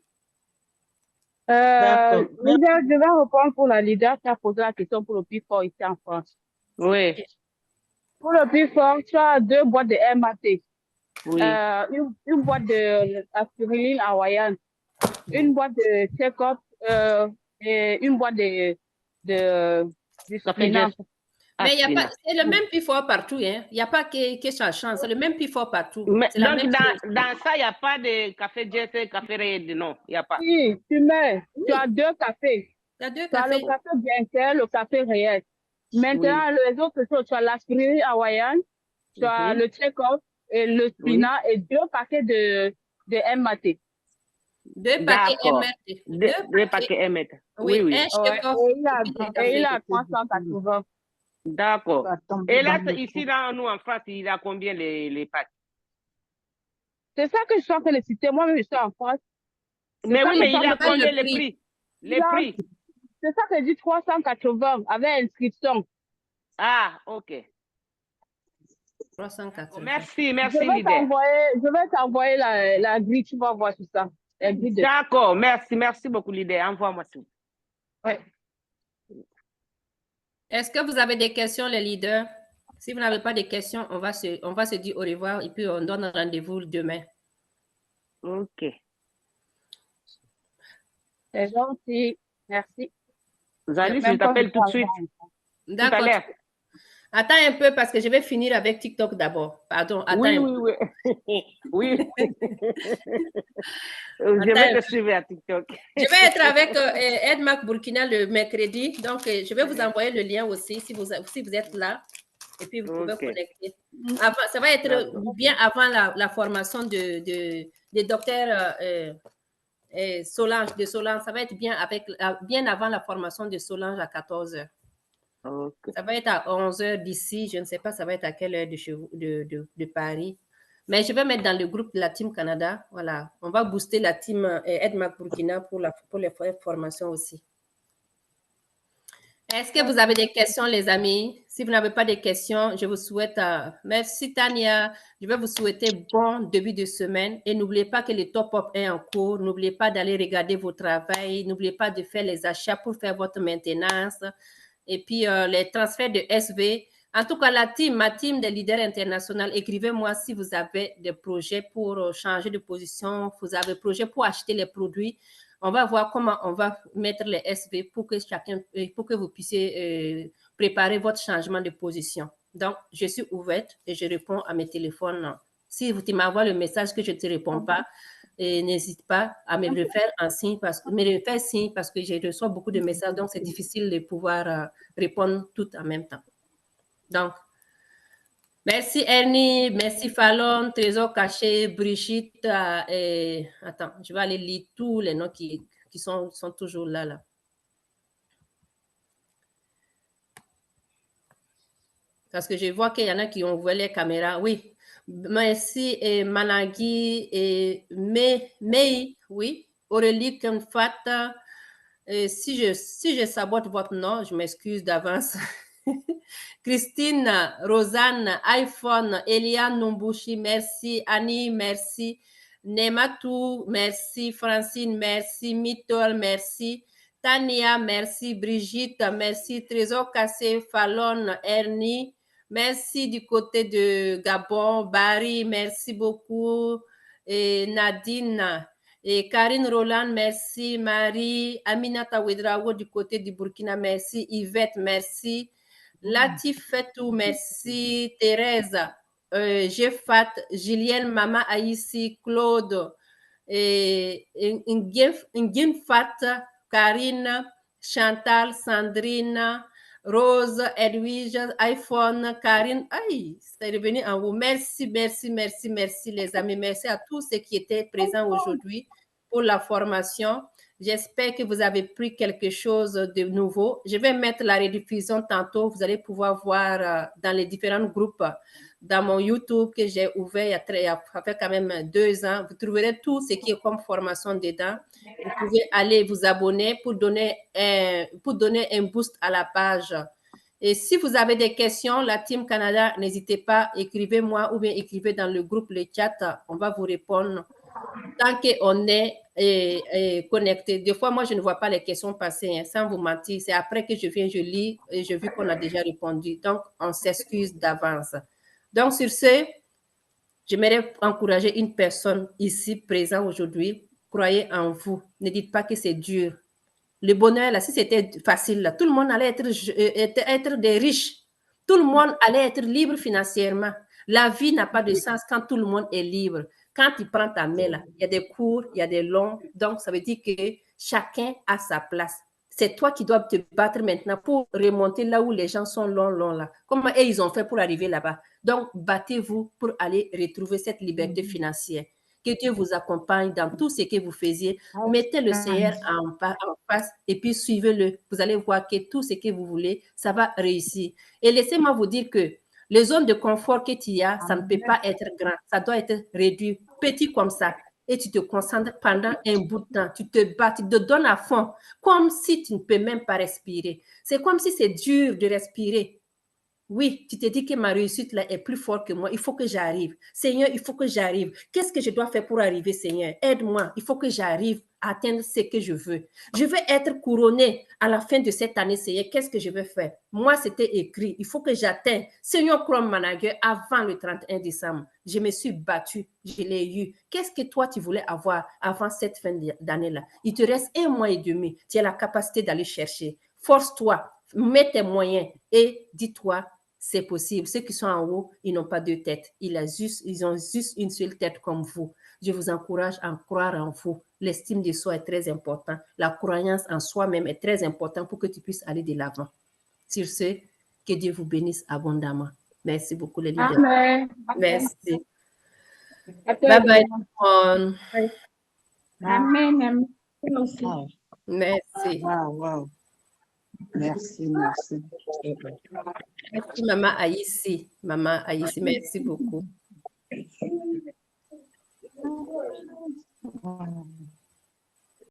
Speaker 11: Leader, je vais répondre pour la leader qui a posé la question pour le plus fort ici en France.
Speaker 6: Oui.
Speaker 11: Pour le plus fort, tu as 2 boîtes de MAT.
Speaker 6: Oui.
Speaker 11: Une boîte de aspiriline hawaïenne, une boîte de check-up et une boîte de
Speaker 1: Mais il y a pas,
Speaker 6: Aspina.
Speaker 1: c'est le même prix fort partout, hein. Il n'y a pas que ça change, c'est le même prix fort partout.
Speaker 6: Mais
Speaker 1: C'est la
Speaker 6: donc,
Speaker 1: même chose.
Speaker 6: dans ça, il n'y a pas de café Jesse, café Red, non, il n'y a pas.
Speaker 11: Si, tu mets, tu as 2 cafés.
Speaker 1: Il y a 2
Speaker 11: Tu as le
Speaker 1: cafés.
Speaker 11: café bien le café réel. Maintenant, les autres choses, tu as l'aspirine hawaïenne, tu as le check-off et le spina et 2 paquets de MAT.
Speaker 1: 2 paquets
Speaker 6: D'accord.
Speaker 1: MRT.
Speaker 6: 2 paquets MRT.
Speaker 1: Oui,
Speaker 6: Oui.
Speaker 1: un check-off.
Speaker 11: Et il a 380.
Speaker 6: D'accord. Et là, ici, là, nous, en France, il a combien les packs?
Speaker 11: C'est ça que je suis en train de citer. Moi-même, je suis en France.
Speaker 6: Mais oui, mais il a combien
Speaker 1: le
Speaker 6: les prix? Les
Speaker 11: Il a-
Speaker 6: prix?
Speaker 11: C'est ça que je dis 380 avec inscription.
Speaker 6: Ah, OK.
Speaker 1: 380.
Speaker 6: Merci,
Speaker 11: Je
Speaker 6: leader.
Speaker 11: vais t'envoyer la grille, tu vas voir tout ça.
Speaker 6: D'accord, merci beaucoup, leader. Envoie-moi tout.
Speaker 11: Ouais.
Speaker 1: Est-ce que vous avez des questions, les leaders? Si vous n'avez pas de questions, on va se dire au revoir et puis on donne rendez-vous demain.
Speaker 6: OK.
Speaker 11: C'est gentil. Merci.
Speaker 6: Zali, je t'appelle tout de suite.
Speaker 1: D'accord.
Speaker 6: Tout à l'heure.
Speaker 1: Attends un peu parce que je vais finir avec TikTok d'abord. Pardon, attends
Speaker 6: Oui,
Speaker 1: un
Speaker 6: oui,
Speaker 1: peu.
Speaker 6: oui. Je vais te suivre à TikTok.
Speaker 1: Je vais être avec Edmac Burkina le mercredi. Donc, je vais vous envoyer le lien aussi si vous êtes là. Et puis, vous pouvez connecter. Ça va être bien avant la formation de docteur Solange, de Solange. Ça va être bien avant la formation de Solange à 14h.
Speaker 6: Okay.
Speaker 1: Ça va être à 11h d'ici. Je ne sais pas, ça va être à quelle heure de Paris. Mais je vais mettre dans le groupe de la Team Canada. Voilà. On va booster la Team Edmac Burkina pour les formations aussi. Est-ce que vous avez des questions, les amis? Si vous n'avez pas de questions, je vous souhaite... merci, Tania. Je vais vous souhaiter bon début de semaine. Et n'oubliez pas que le top-up est en cours. N'oubliez pas d'aller regarder vos travails. N'oubliez pas de faire les achats pour faire votre maintenance. Et puis, les transferts de SV. En tout cas, ma team des leaders internationaux, écrivez-moi si vous avez des projets pour changer de position, vous avez des projets pour acheter les produits. On va voir comment on va mettre les SV pour que vous puissiez préparer votre changement de position. Donc, je suis ouverte et je réponds à mes téléphones. Si tu m'envoies le message que je ne te réponds pas, n'hésite pas à me refaire signe parce que je reçois beaucoup de messages, donc c'est difficile de pouvoir répondre tout en même temps. Donc, merci Ernie, merci Fallon, Trésor Caché, Brigitte. Attends, je vais aller lire tous les noms qui sont toujours là. Parce que je vois qu'il y en a qui ont ouvert les caméras. Oui. Merci Managui et Mei, oui. Aurélie Kenfat. Si je sabote votre nom, je m'excuse d'avance. Christine, Rosanne, iPhone, Eliane Numbushi, merci. Annie, merci. Nematou, merci. Francine, merci. Mitol, merci. Tania, merci. Brigitte, merci. Trésor Cassé, Fallon, Ernie, merci du côté de Gabon. Barry, merci beaucoup. Et Nadine, et Karine Roland, merci. Marie, Aminata Ouedraogo du côté du Burkina, merci. Yvette, merci. Latif Fetou, merci. Thérèse, Jeffat, Julienne, Mama Aïssi, Claude, Nguinfat, Karine, Chantal, Sandrine, Rose, Edwige, iPhone, Karine. Aïe, c'est revenu en haut. Merci les amis. Merci à tous ceux qui étaient présents aujourd'hui pour la formation. J'espère que vous avez pris quelque chose de nouveau. Je vais mettre la rediffusion tantôt. Vous allez pouvoir voir dans les différents groupes, dans mon YouTube que j'ai ouvert il y a quand même 2 ans. Vous trouverez tout ce qui est comme formation dedans. Vous pouvez aller vous abonner pour donner un boost à la page. Et si vous avez des questions, la Team Canada, n'hésitez pas, écrivez-moi ou bien écrivez dans le groupe, le chat. On va vous répondre tant qu'on est connecté. Des fois, moi, je ne vois pas les questions passer, sans vous mentir. C'est après que je viens, je lis et je vois qu'on a déjà répondu. Donc, on s'excuse d'avance. Donc, sur ce, j'aimerais encourager une personne ici présente aujourd'hui. Croyez en vous. Ne dites pas que c'est dur. Le bonheur, là, si c'était facile, là, tout le monde allait être des riches. Tout le monde allait être libre financièrement. La vie n'a pas de sens quand tout le monde est libre. Quand tu prends ta main là, il y a des courts, il y a des longs. Donc, ça veut dire que chacun a sa place. C'est toi qui dois te battre maintenant pour remonter là où les gens sont longs là. Comment ils ont fait pour arriver là-bas? Donc, battez-vous pour aller retrouver cette liberté financière. Que Dieu vous accompagne dans tout ce que vous faisiez. Mettez le Seigneur en face et puis suivez-le. Vous allez voir que tout ce que vous voulez, ça va réussir. Et laissez-moi vous dire que les zones de confort que tu as, ça ne peut pas être grand. Ça doit être réduit, petit comme ça. Et tu te concentres pendant un bout de temps. Tu te bats, tu te donnes à fond, comme si tu ne peux même pas respirer. C'est comme si c'est dur de respirer. Oui, tu te dis que ma réussite là est plus forte que moi. Il faut que j'arrive. Seigneur, il faut que j'arrive. Qu'est-ce que je dois faire pour arriver, Seigneur? Aide-moi. Il faut que j'arrive à atteindre ce que je veux. Je veux être couronné à la fin de cette année, Seigneur. Qu'est-ce que je vais faire? Moi, c'était écrit. Il faut que j'atteigne Seigneur Chrome Manager avant le 31 décembre. Je me suis battue. Je l'ai eu. Qu'est-ce que toi, tu voulais avoir avant cette fin d'année-là? Il te reste 1 mois et demi. Tu as la capacité d'aller chercher. Force-toi. Mets tes moyens et dis-toi, c'est possible. Ceux qui sont en haut, ils n'ont pas deux têtes. Ils ont juste une seule tête comme vous. Je vous encourage à croire en vous. L'estime de soi est très importante. La croyance en soi-même est très importante pour que tu puisses aller de l'avant. Sur ce, que Dieu vous bénisse abondamment. Merci beaucoup, les leaders.
Speaker 11: Amen.
Speaker 1: Merci. Bye bye, everyone.
Speaker 11: Amen.
Speaker 1: Merci.
Speaker 9: Wow. Merci.
Speaker 1: Merci, Maman Aïssi. Maman Aïssi, merci beaucoup.